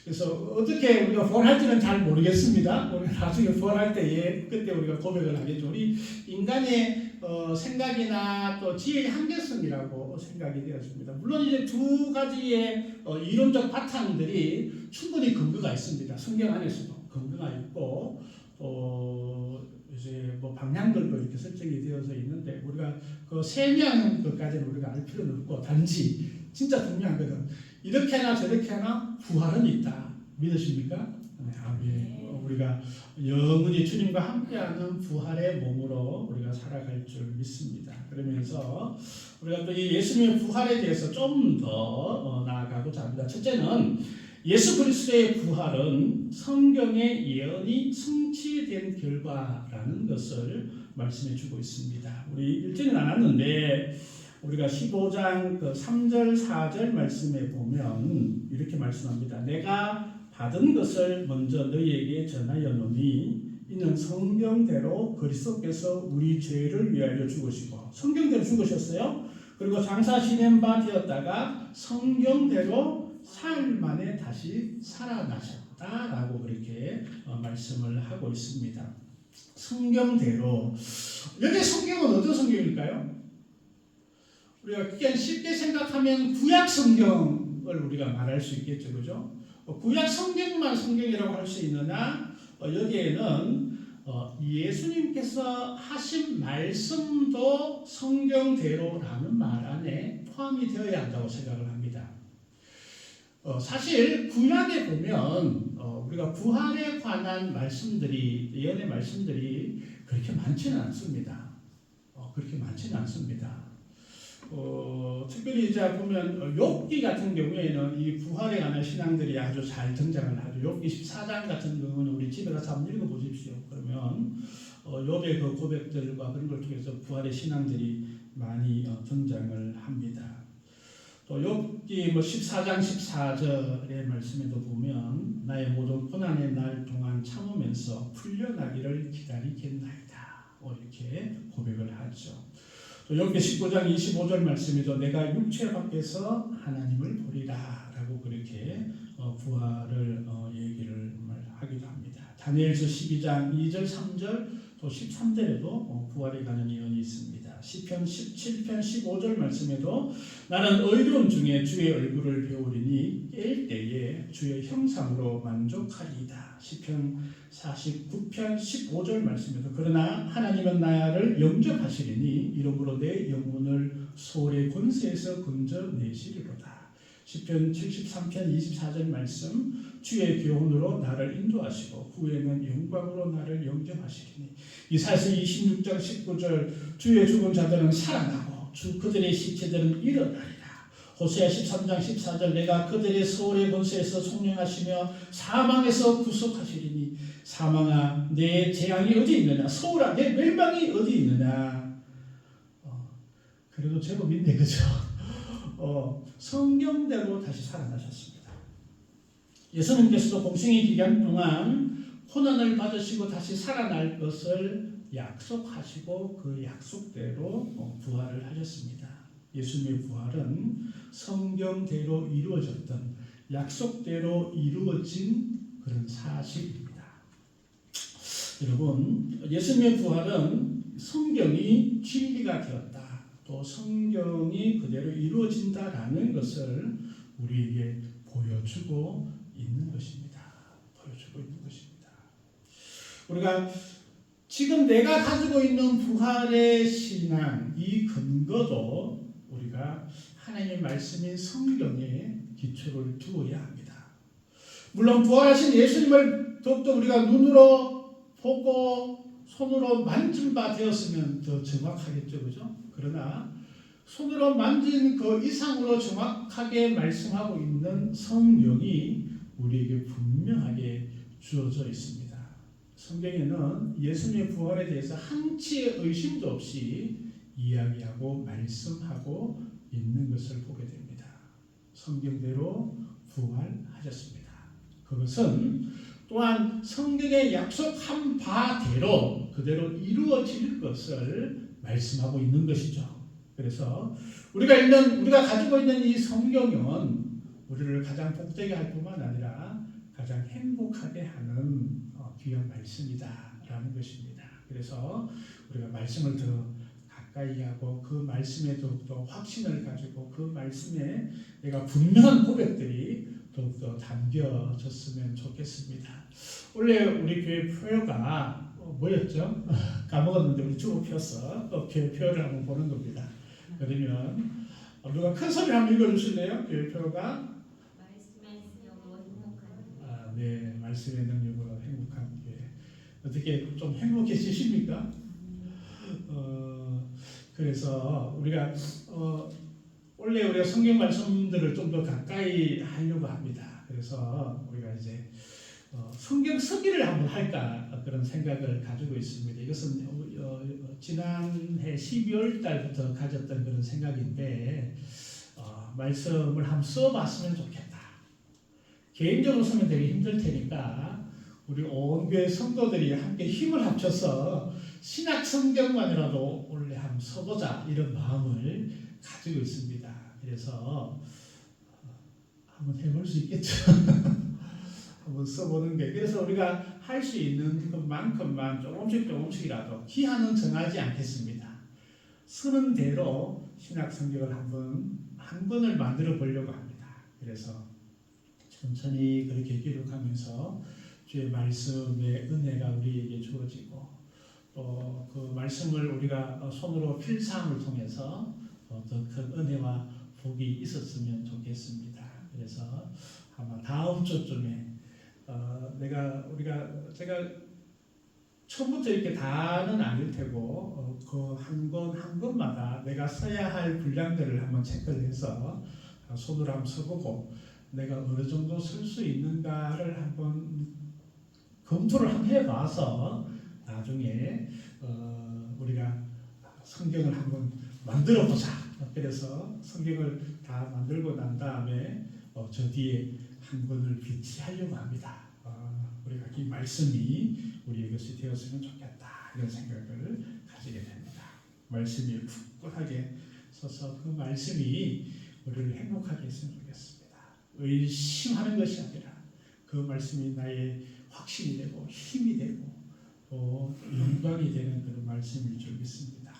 그래서 어떻게 우리가 부활할지는 잘 모르겠습니다. 우리 나중에 부활할 때에 그때 우리가 고백을 하겠죠. 우리 인간의 생각이나 또 지혜의 한계성이라고 생각이 되었습니다. 물론 이제 두 가지의 이론적 바탕들이 충분히 근거가 있습니다. 성경 안에서도 근거가 있고 이제 뭐 방향들도 이렇게 설정이 되어서 있는데 우리가 그 세명 것까지는 우리가 알 필요는 없고 단지 진짜 중요한 것은 이렇게나 저렇게나 부활은 있다. 믿으십니까? 네, 아멘. 우리가 영원히 주님과 함께하는 부활의 몸으로 우리가 살아갈 줄 믿습니다. 그러면서 우리가 또 이 예수님의 부활에 대해서 좀 더 나아가고자 합니다. 첫째는 예수 그리스도의 부활은 성경의 예언이 성취된 결과라는 것을 말씀해 주고 있습니다. 우리 읽지는 않았는데 우리가 15장 3절 4절 말씀에 보면 이렇게 말씀합니다. 내가 받은 것을 먼저 너희에게 전하였노니 이는 성경대로 그리스도께서 우리 죄를 위하여 죽으시고 성경대로 죽으셨어요. 그리고 장사 지낸 바 되었다가 성경대로 사흘 만에 다시 살아나셨다라고 그렇게 말씀을 하고 있습니다. 성경대로 여기 성경은 어떤 성경일까요? 우리가 그냥 쉽게 생각하면 구약 성경을 우리가 말할 수 있겠죠, 그죠? 구약 성경만 성경이라고 할 수 있느냐? 여기에는 예수님께서 하신 말씀도 성경대로라는 말 안에 포함이 되어야 한다고 생각을 합니다. 사실 구약에 보면 우리가 부활에 관한 말씀들이 예언의 말씀들이 그렇게 많지는 않습니다. 그렇게 많지는 않습니다. 특별히 이제 보면 욥기 같은 경우에는 이 부활에 관한 신앙들이 아주 잘 등장을 하죠. 욥기 14장 같은 경우는 우리 집에 가서 한번 읽어보십시오. 그러면 욥의 그 고백들과 그런 걸 통해서 부활의 신앙들이 많이 등장을 합니다. 또 욥기 14장 14절의 말씀에도 보면 나의 모든 고난의 날 동안 참으면서 풀려나기를 기다리겠나이다. 이렇게 고백을 하죠. 또 욥기 19장 25절 말씀에도 내가 육체 밖에서 하나님을 보리라 라고 그렇게 부활을 얘기를 하기도 합니다. 다니엘서 12장 2절 3절 또 13절에도 부활에 관한 예언이 있습니다. 시편 17편 15절 말씀에도 나는 의로운 중에 주의 얼굴을 배우리니 깰 때에 주의 형상으로 만족하리이다. 시편 49편 15절 말씀에도 그러나 하나님은 나를 영접하시리니 이러므로 내 영혼을 소울의 권세에서 건져내시리로다. 시편 73편 24절 말씀 주의 교훈으로 나를 인도하시고 후에는 영광으로 나를 영접하시리니 이사야서 26장 19절 주의 죽은 자들은 살아나고 그들의 시체들은 일어나리라. 호세아 13장 14절 내가 그들의 소울의 권세에서 속량하시며 사망에서 구속하시리니 사망아 내 재앙이 어디 있느냐 소울아 내 멸망이 어디 있느냐. 그래도 제법 있네 그죠? 성경대로 다시 살아나셨습니다. 예수님께서도 공생의 기간 동안 고난을 받으시고 다시 살아날 것을 약속하시고 그 약속대로 부활을 하셨습니다. 예수님의 부활은 성경대로 이루어졌던 약속대로 이루어진 그런 사실입니다. 여러분, 예수님의 부활은 성경이 진리가 되었다. 또 성경이 그대로 이루어진다라는 것을 우리에게 보여주고 있는 것입니다. 보여주고 있는 것입니다. 우리가 지금 내가 가지고 있는 부활의 신앙, 이 근거도 우리가 하나님의 말씀인 성경에 기초를 두어야 합니다. 물론 부활하신 예수님을 더욱더 우리가 눈으로 보고 손으로 만진 바 되었으면 더 정확하겠죠, 그죠? 그러나 손으로 만진 그 이상으로 정확하게 말씀하고 있는 성경이 우리에게 분명하게 주어져 있습니다. 성경에는 예수님의 부활에 대해서 한치의 의심도 없이 이야기하고 말씀하고 있는 것을 보게 됩니다. 성경대로 부활하셨습니다. 그것은 또한 성경에 약속한 바대로 그대로 이루어질 것을 말씀하고 있는 것이죠. 그래서 우리가 가지고 있는 이 성경은 우리를 가장 복되게 할 뿐만 아니라 가장 행복하게 하는 귀한 말씀이다라는 것입니다. 그래서 우리가 말씀을 더 가까이 하고 그 말씀에 더욱더 확신을 가지고 그 말씀에 내가 분명한 고백들이 더욱더 담겨졌으면 좋겠습니다. 원래 우리 교회 표어가 뭐였죠? 까먹었는데 우리 주로 펴서 교회 표어를 한번 보는 겁니다. 그러면 누가 큰 소리 한번 읽어주실래요? 교회 표어가 말씀의 능력으로 행복한 네, 말씀의 능력으로 행복한 교회. 어떻게 좀 행복해지십니까? 그래서 우리가 원래 우리가 성경 말씀들을 좀 더 가까이 하려고 합니다. 그래서 우리가 이제 성경 서기를 한번 할까 그런 생각을 가지고 있습니다. 이것은 지난해 12월 달부터 가졌던 그런 생각인데 말씀을 한번 써봤으면 좋겠다. 개인적으로 쓰면 되게 힘들 테니까 우리 온 교회 성도들이 함께 힘을 합쳐서 신약 성경만이라도 원래 한번 써보자 이런 마음을 가지고 있습니다. 그래서 한번 해볼 수 있겠죠. 한번 써보는 게 그래서 우리가 할 수 있는 것만큼만 조금씩이라도 기한은 정하지 않겠습니다. 쓰는 대로 신약 성경을 한 권을 만들어 보려고 합니다. 그래서 천천히 그렇게 기록하면서 주의 말씀의 은혜가 우리에게 주어지고 또 그 말씀을 우리가 손으로 필사함을 통해서 더 큰 은혜와 복이 있었으면 좋겠습니다. 그래서 아마 다음 주쯤에 제가 처음부터 이렇게 다는 아닐 테고 그 한 권마다 내가 써야 할 분량들을 한번 체크를 해서 손으로 한번 써보고 내가 어느 정도 쓸 수 있는가를 한번 검토를 한번 해봐서 나중에 우리가 성경을 한번 만들어 보자. 그래서 성경을 다 만들고 난 다음에 저 뒤에 한 권을 비치하려고 합니다. 우리가 이 말씀이 우리의 것이 되었으면 좋겠다 이런 생각을 가지게 됩니다. 말씀이 굳건하게 서서 그 말씀이 우리를 행복하게 했으면 좋겠습니다. 의심하는 것이 아니라 그 말씀이 나의 확신이 되고 힘이 되고 또 영광이 되는 그런 말씀일 줄 믿습니다.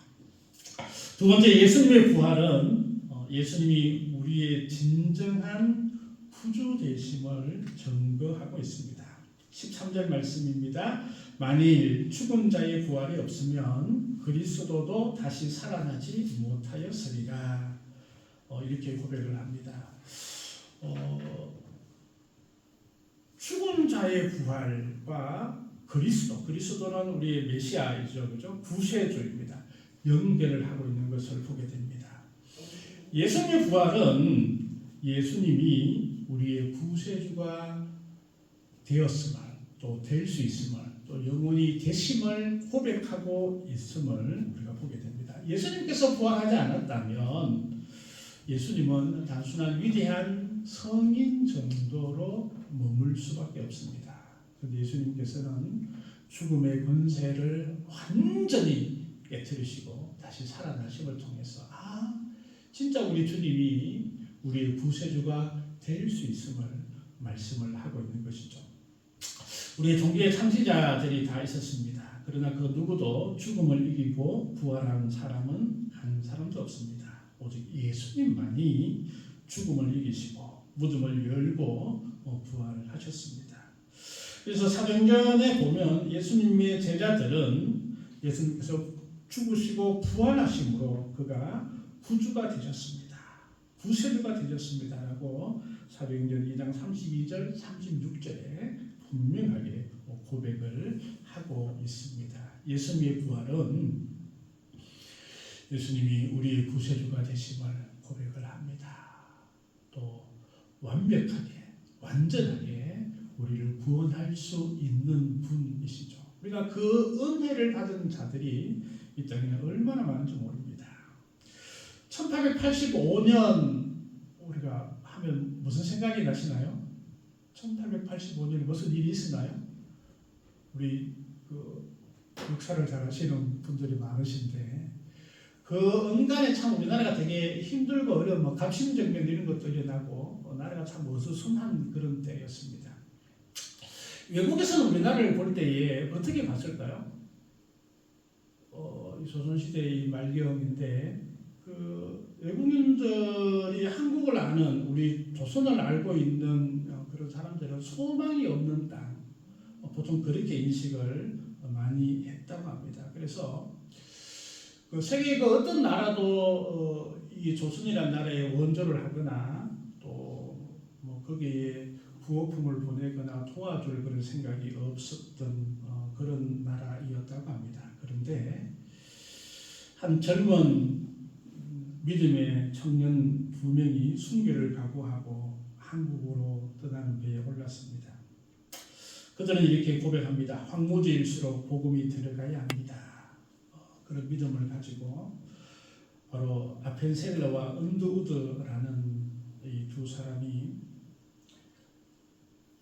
두 번째 예수님의 부활은 예수님이 우리의 진정한 구주 되심을 증거하고 있습니다. 13절 말씀입니다. 만일 죽은 자의 부활이 없으면 그리스도도 다시 살아나지 못하였으리라. 이렇게 고백을 합니다. 죽은 자의 부활과 그리스도는 우리의 메시아이죠, 그죠? 구세주입니다. 연결을 하고 있는 것을 보게 됩니다. 예수님의 부활은 예수님이 우리의 구세주가 되었음을 또 될 수 있음을 또 영원히 되심을 고백하고 있음을 우리가 보게 됩니다. 예수님께서 부활하지 않았다면 예수님은 단순한 위대한 성인 정도로 머물 수밖에 없습니다. 그런데 예수님께서는 죽음의 권세를 완전히 깨뜨리시고 다시 살아나심을 통해서 진짜 우리 주님이 우리의 구세주가 될 수 있음을 말씀을 하고 있는 것이죠. 우리의 종교의 창시자들이 다 있었습니다. 그러나 그 누구도 죽음을 이기고 부활한 사람은 한 사람도 없습니다. 오직 예수님만이 죽음을 이기시고 무덤을 열고 부활을 하셨습니다. 그래서 사도행전에 보면 예수님의 제자들은 예수님께서 죽으시고 부활하심으로 그가 구주가 되셨습니다. 구세주가 되셨습니다라고 사도행전 2장 32절 36절에 분명하게 고백을 하고 있습니다. 예수님의 부활은 예수님이 우리의 구세주가 되심을 고백을 합니다. 또 완벽하게 완전하게 우리를 구원할 수 있는 분이시죠. 우리가 그 은혜를 받은 자들이 이 땅에 얼마나 많은지 모릅니다. 1885년 우리가 하면 무슨 생각이 나시나요? 1885년에 무슨 일이 있었나요? 우리 그 역사를 잘 아시는 분들이 많으신데 그 은간에 참 우리나라가 되게 힘들고 어려운 갑신정변 이런 것도 일어나고 나라가 참 어수선한 그런 때였습니다. 외국에서는 우리나라를 볼 때에 어떻게 봤을까요? 조선시대의 말경인데 그 외국인들이 한국을 아는 우리 조선을 알고 있는 그런 사람들은 소망이 없는 땅 보통 그렇게 인식을 많이 했다고 합니다. 그래서 그 세계 그 어떤 나라도 이 조선이라는 나라에 원조를 하거나 또 뭐 거기에 부호품을 보내거나 도와줄 그런 생각이 없었던 그런 나라이었다고 합니다. 그런데 한 젊은 믿음의 청년 2명이 순교를 각오하고 한국으로 떠나는 배에 올랐습니다. 그들은 이렇게 고백합니다. 황무지일수록 복음이 들어가야 합니다. 그런 믿음을 가지고 바로 아펜셀러와 은두우드라는 이 두 사람이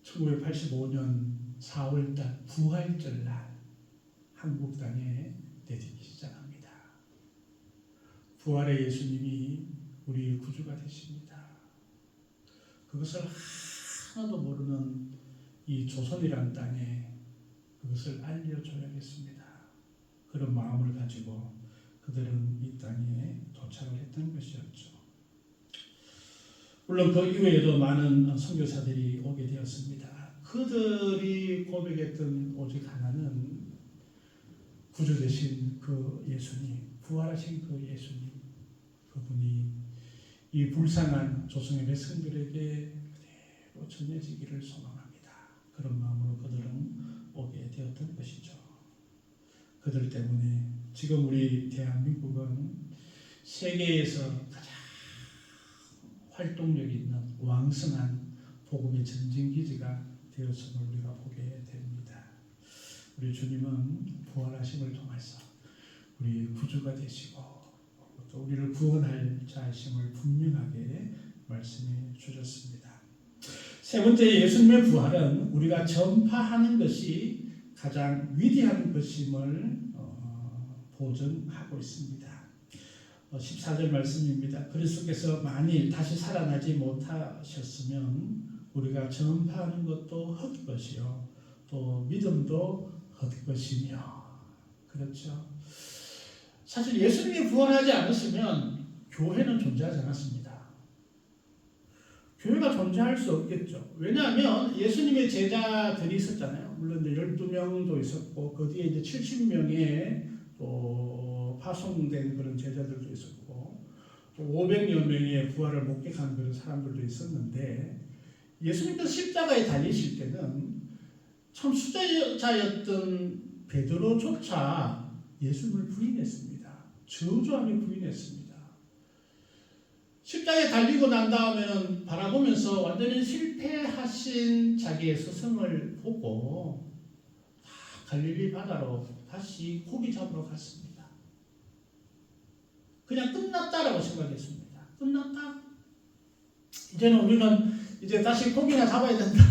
1985년 4월달 부활절 날 한국 땅에 내딛기 시작합니다. 부활의 예수님이 우리의 구주가 되십니다. 그것을 하나도 모르는 이 조선이란 땅에 그것을 알려줘야겠습니다. 그런 마음을 가지고 그들은 이 땅에 도착을 했던 것이었죠. 물론 그 이후에도 많은 선교사들이 오게 되었습니다. 그들이 고백했던 오직 하나는 구주 되신 그 예수님, 부활하신 그 예수님, 그분이 이 불쌍한 조선의 백성들에게 그대로 전해지기를 소망합니다. 그런 마음으로 그들은 오게 되었던 것이죠. 그들 때문에 지금 우리 대한민국은 세계에서 가장 활동력 있는 왕성한 복음의 전쟁기지가 되었음을 우리가 보게 됩니다. 우리 주님은 부활하심을 통해서 우리 구주가 되시고 또 우리를 구원할 자이심을 분명하게 말씀해 주셨습니다. 세 번째 예수님의 부활은 우리가 전파하는 것이 가장 위대한 것임을 보증하고 있습니다. 14절 말씀입니다. 그리스도께서 만일 다시 살아나지 못하셨으면 우리가 전파하는 것도 헛것이요 또 믿음도 헛것이며. 그렇죠. 사실 예수님이 부활하지 않으시면 교회는 존재하지 않았습니다. 교회가 존재할 수 없겠죠. 왜냐하면 예수님의 제자들이 있었잖아요. 물론 12명도 있었고 그 뒤에 이제 70명의 또 파송된 그런 제자들도 있었고 또 500여 명의 부활을 목격한 그런 사람들도 있었는데 예수님께서 십자가에 달리실 때는 참 수제자였던 베드로조차 예수님을 부인했습니다. 저주하며 부인했습니다. 십자가에 달리고 난 다음에는 바라보면서 완전히 실패하신 자기의 스승을 보고 다 갈릴리 바다로 다시 고기 잡으러 갔습니다. 그냥 끝났다라고 생각했습니다. 끝났다. 이제는 우리는 이제 다시 고기나 잡아야 된다.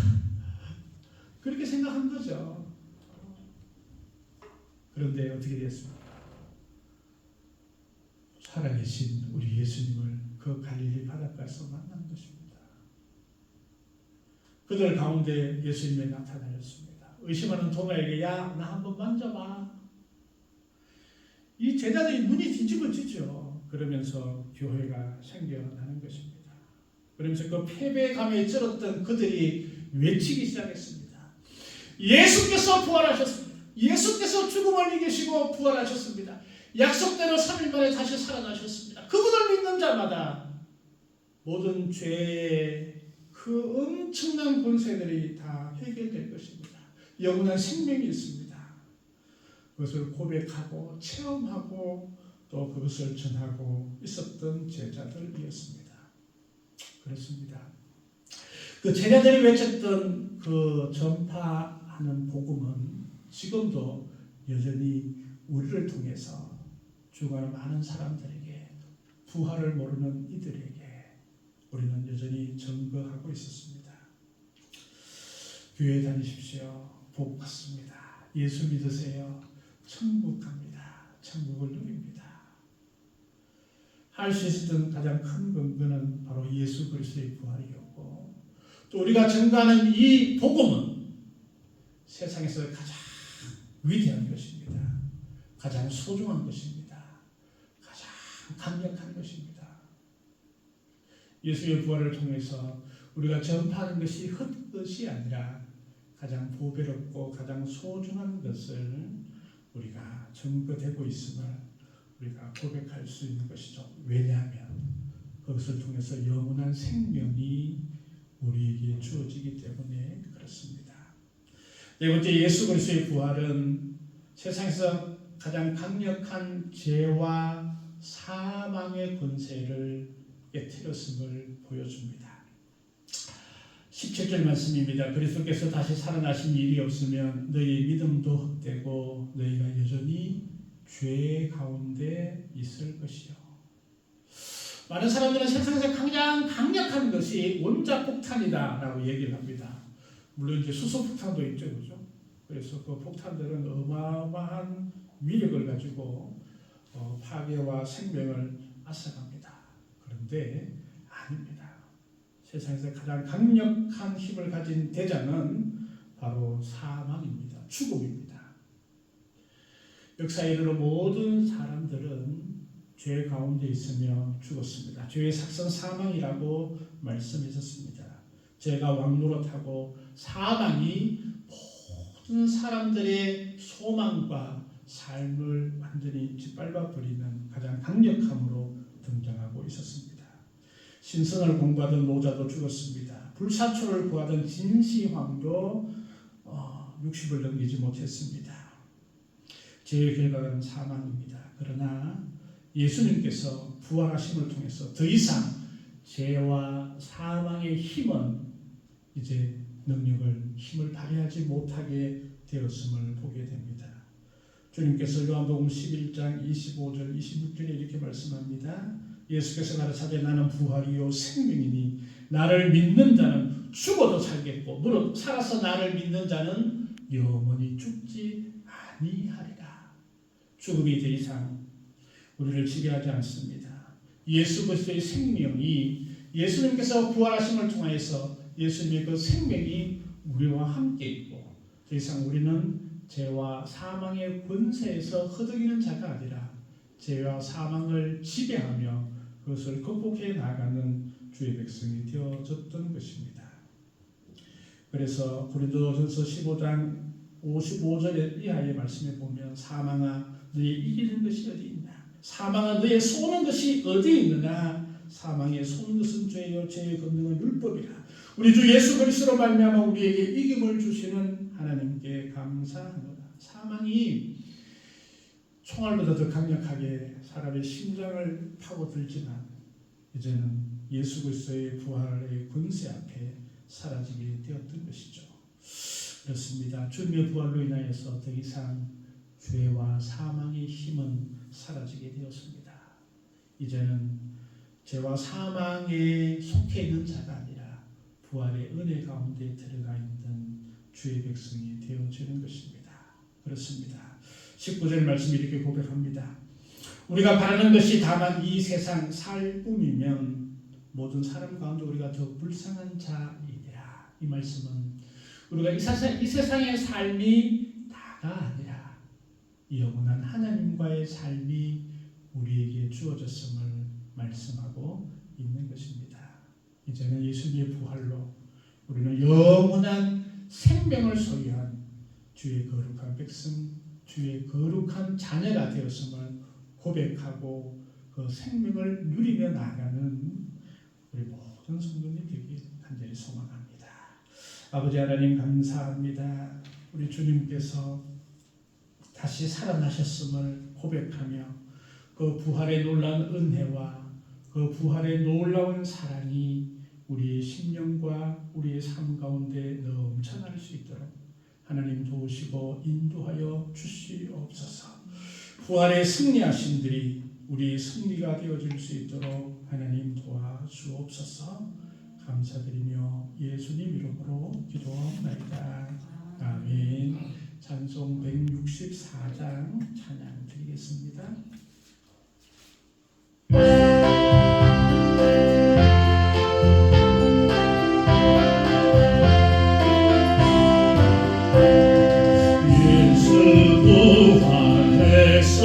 그렇게 생각한 거죠. 그런데 어떻게 됐습니까? 살아계신 우리 예수님을 그 갈릴리 바닷가에서 만난 것입니다. 그들 가운데 예수님이 나타나셨습니다. 의심하는 도마에게 야, 나 한번 만져봐. 이 제자들이 눈이 뒤집어지죠. 그러면서 교회가 생겨나는 것입니다. 그러면서 그 패배감에 쩔었던 그들이 외치기 시작했습니다. 예수께서 부활하셨습니다. 예수께서 죽음을 이기시고 부활하셨습니다. 약속대로 3일 만에 다시 살아나셨습니다. 그분을 믿는 자마다 모든 죄의 그 엄청난 권세들이 다 해결될 것입니다. 영원한 생명이 있습니다. 그것을 고백하고 체험하고 또 그것을 전하고 있었던 제자들이었습니다. 그렇습니다. 그 제자들이 외쳤던 그 전파하는 복음은 지금도 여전히 우리를 통해서 죽어가는 많은 사람들에게 부활을 모르는 이들에게 우리는 여전히 전거하고 있었습니다. 교회 다니십시오. 복 받습니다. 예수 믿으세요. 천국 갑니다. 천국을 누립니다. 할 수 있었던 가장 큰 근거는 바로 예수 그리스도의 부활이었고 또 우리가 전가하는 이 복음은 세상에서 가장 위대한 것입니다. 가장 소중한 것입니다. 강력한 것입니다. 예수의 부활을 통해서 우리가 전파하는 것이 헛것이 아니라 가장 보배롭고 가장 소중한 것을 우리가 증거되고 있음을 우리가 고백할 수 있는 것이죠. 왜냐하면 그것을 통해서 영원한 생명이 우리에게 주어지기 때문에 그렇습니다. 네 번째, 예수 그리스도의 부활은 세상에서 가장 강력한 죄와 사망의 권세를 깨뜨렸음을 보여줍니다. 17절 말씀입니다. 그리스도께서 다시 살아나신 일이 없으면 너희 믿음도 헛되고 너희가 여전히 죄 가운데 있을 것이요. 많은 사람들은 세상에서 가장 강력한 것이 원자폭탄이다라고 얘기를 합니다. 물론 이제 수소폭탄도 있죠, 그죠? 그래서 그 폭탄들은 어마어마한 위력을 가지고 파괴와 생명을 앗아갑니다. 그런데 아닙니다. 세상에서 가장 강력한 힘을 가진 대장은 바로 사망입니다. 죽음입니다. 역사에 이르러 모든 사람들은 죄 가운데 있으며 죽었습니다. 죄의 삭선 사망이라고 말씀하셨습니다. 죄가 왕노릇하고 사망이 모든 사람들의 소망과 삶을 완전히 짓밟아버리는 가장 강력함으로 등장하고 있었습니다. 신선을 공부하던 노자도 죽었습니다. 불사초를 구하던 진시황도 60을 넘기지 못했습니다. 죄의 결과는 사망입니다. 그러나 예수님께서 부활하심을 통해서 더 이상 죄와 사망의 힘은 이제 힘을 발휘하지 못하게 되었음을 보게 됩니다. 주님께서 요한복음 11장 25절 26절에 이렇게 말씀합니다. 예수께서 가라사대 나는 부활이요 생명이니 나를 믿는 자는 죽어도 살겠고 무릇 살아서 나를 믿는 자는 영원히 죽지 아니하리라. 죽음이 더 이상 우리를 지배하지 않습니다. 예수 그리스도의 생명이 예수님께서 부활하심을 통하여서 예수님의 그 생명이 우리와 함께 있고 더 이상 우리는 죄와 사망의 권세에서 허덕이는 자가 아니라 죄와 사망을 지배하며 그것을 극복해 나가는 주의 백성이 되어졌던 것입니다. 그래서 고린도전서 15장 55절 이하의 말씀에 보면 사망아 너의 이기는 것이 어디 있나? 사망아 너의 쏘는 것이 어디 있느냐? 사망의 쏘는 것은 죄요 죄의 권능은 율법이라. 우리 주 예수 그리스도로 말미암아 우리에게 이김을 주시는 하나님께 감사하노라. 사망이 총알보다 더 강력하게 사람의 심장을 파고들지만 이제는 예수 그리스도의 부활의 권세 앞에 사라지게 되었던 것이죠. 그렇습니다. 주님의 부활로 인하여서 더 이상 죄와 사망의 힘은 사라지게 되었습니다. 이제는 죄와 사망에 속해 있는 자가 아니라 부활의 은혜 가운데 들어가 있는 주의 백성이 되어지는 것입니다. 그렇습니다. 19절 말씀 이렇게 고백합니다. 우리가 바라는 것이 다만 이 세상 살 뿐이면 모든 사람 가운데 우리가 더 불쌍한 자이니라. 이 말씀은 우리가 이 세상의 삶이 다가 아니라 영원한 하나님과의 삶이 우리에게 주어졌음을 말씀하고 있는 것입니다. 이제는 예수님의 부활로 우리는 영원한 생명을 소유한 주의 거룩한 백성, 주의 거룩한 자녀가 되었음을 고백하고 그 생명을 누리며 나아가는 우리 모든 성도님 되길 간절히 소망합니다. 아버지 하나님 감사합니다. 우리 주님께서 다시 살아나셨음을 고백하며 그 부활의 놀라운 은혜와 그 부활의 놀라운 사랑이 우리의 심령과 우리의 삶 가운데 넘쳐날 수 있도록 하나님 도우시고 인도하여 주시옵소서. 부활의 승리하신들이 우리의 승리가 되어질 수 있도록 하나님 도와주옵소서. 감사드리며 예수님 이름으로 기도하옵나이다. 아멘. 찬송 164장 찬양 드리겠습니다. 예수 부활했으니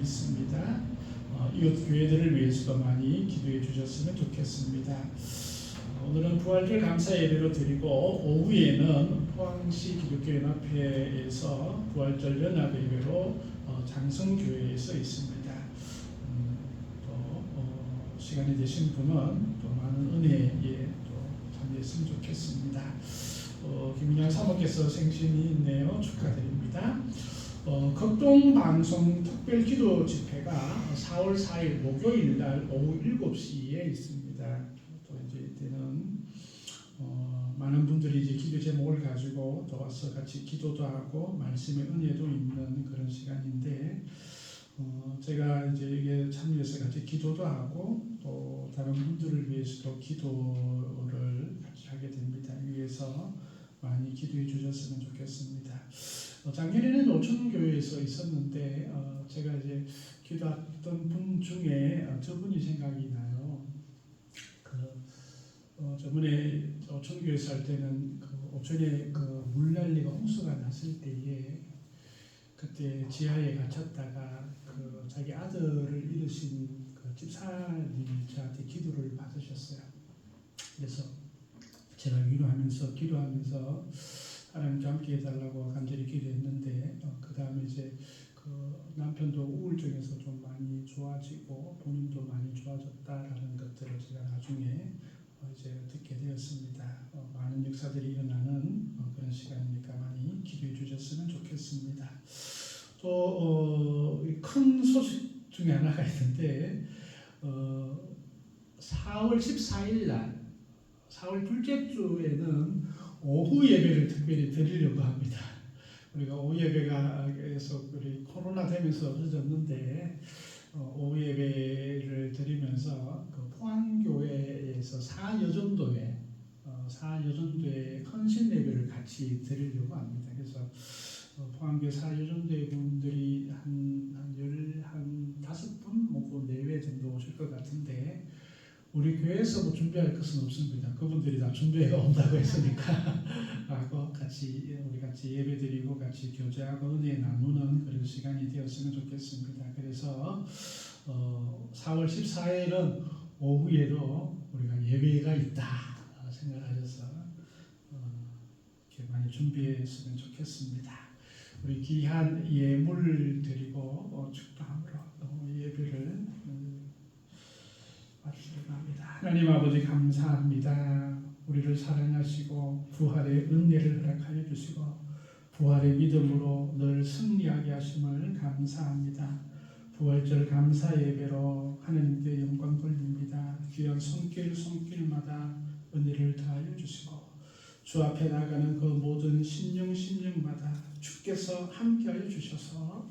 믿습니다. 이웃 교회들을 위해서도 많이 기도해 주셨으면 좋겠습니다. 오늘은 부활절 감사 예배로 드리고 오후에는 포항시 기독교연합회에서 부활절 연합 예배로 장성교회에서 있습니다. 또 시간이 되신 분은 또 많은 은혜에 또 참여했으면 좋겠습니다. 김인영 사모께서 생신이 있네요. 축하드립니다. 극동방송 특별기도 집회가 4월 4일 목요일 날 오후 7시에 있습니다. 또 이제 이때는 많은 분들이 이제 기도 제목을 가지고 또 와서 같이 기도도 하고 말씀의 은혜도 있는 그런 시간인데 제가 이제 이게 참여해서 같이 기도도 하고 또 다른 분들을 위해서도 기도를 같이 하게 됩니다. 위해서 많이 기도해 주셨으면 좋겠습니다. 작년에는 노천교회에서 있었는데 제가 이제 기도했던 분 중에 저분이 생각이 나요. 저번에 노천교회에서 할 때는 오천에 물난리가 홍수가 났을 때에 그때 지하에 갇혔다가 자기 아들을 잃으신 집사님이 저한테 기도를 받으셨어요. 그래서 제가 위로하면서 기도하면서 하나님과 함께 해달라고 간절히 기도했는데 그 다음에 이제 남편도 우울증에서 좀 많이 좋아지고 본인도 많이 좋아졌다라는 것들을 제가 나중에 이제 듣게 되었습니다. 많은 역사들이 일어나는 그런 시간이니까 많이 기도해 주셨으면 좋겠습니다. 또 큰 소식 중에 하나가 있는데 4월 14일 날 4월 둘째 주에는 오후 예배를 특별히 드리려고 합니다. 우리가 오후 예배가 계속 우리 코로나 되면서 없어졌는데 오후 예배를 드리면서 포항교회에서 사여전도회 헌신 예배를 같이 드리려고 합니다. 그래서 포항교회 사여전도회 분들이 한 15분, 뭐 4회 정도 오실 것 같은데 우리 교회에서 뭐 준비할 것은 없습니다. 그분들이 다 준비해 온다고 했으니까 하고 우리 같이 예배드리고 같이 교제하고 은혜 나누는 그런 시간이 되었으면 좋겠습니다. 그래서 4월 14일은 오후에도 우리가 예배가 있다 생각하셔서 이렇게 많이 준비했으면 좋겠습니다. 우리 귀한 예물 드리고 축도함으로 예배를 마치려고 합니다. 하나님 아버지 감사합니다. 우리를 사랑하시고 부활의 은혜를 허락하여 주시고 부활의 믿음으로 늘 승리하게 하심을 감사합니다. 부활절 감사 예배로 하나님께 영광 돌립니다. 귀한 손길마다 은혜를 다하여 주시고 주 앞에 나가는 그 모든 심령마다 주께서 함께하여 주셔서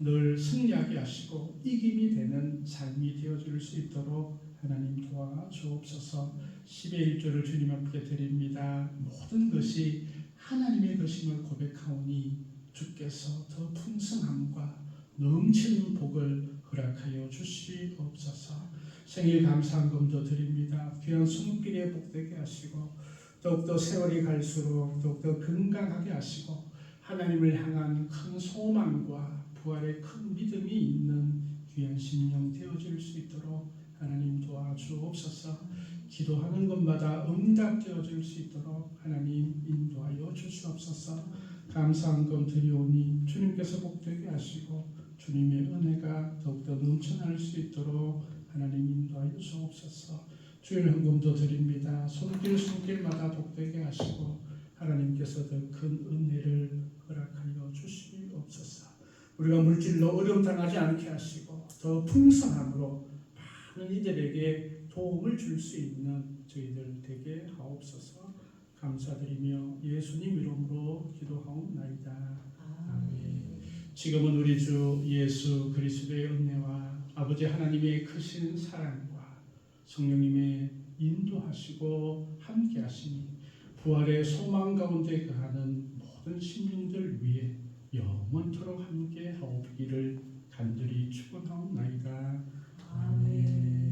늘 승리하게 하시고 이김이 되는 삶이 되어줄 수 있도록 하나님 도와주옵소서. 10의 1조를 주님 앞에 드립니다. 모든 것이 하나님의 것임을 고백하오니 주께서 더 풍성함과 넘치는 복을 허락하여 주시옵소서. 생일 감사한금도 드립니다. 귀한 손길에 복되게 하시고 더욱더 세월이 갈수록 더욱더 건강하게 하시고 하나님을 향한 큰 소망과 부활의 큰 믿음이 있는 귀한 심령 되어질 수 있도록 하나님 도와주옵소서. 기도하는 것마다 응답되어질 수 있도록 하나님 인도하여 주시옵소서. 감사한 것 드리오니 주님께서 복되게 하시고 주님의 은혜가 더욱더 넘쳐날 수 있도록 하나님 인도하여 주옵소서. 주일 헌금도 드립니다. 손길마다 복되게 하시고 하나님께서 더 큰 은혜를 허락하여 주시옵소서. 우리가 물질로 어려움 당하지 않게 하시고 더 풍성함으로 많은 이들에게 도움을 줄 수 있는 저희들 되게 하옵소서. 감사드리며 예수님 이름으로 기도하옵나이다. 아멘. 지금은 우리 주 예수 그리스도의 은혜와 아버지 하나님의 크신 사랑과 성령님의 인도하시고 함께하시니 부활의 소망 가운데 거하는 모든 심령들 위해 영원토록 함께 하옵기를 간절히 축원하옵나이다. 아멘.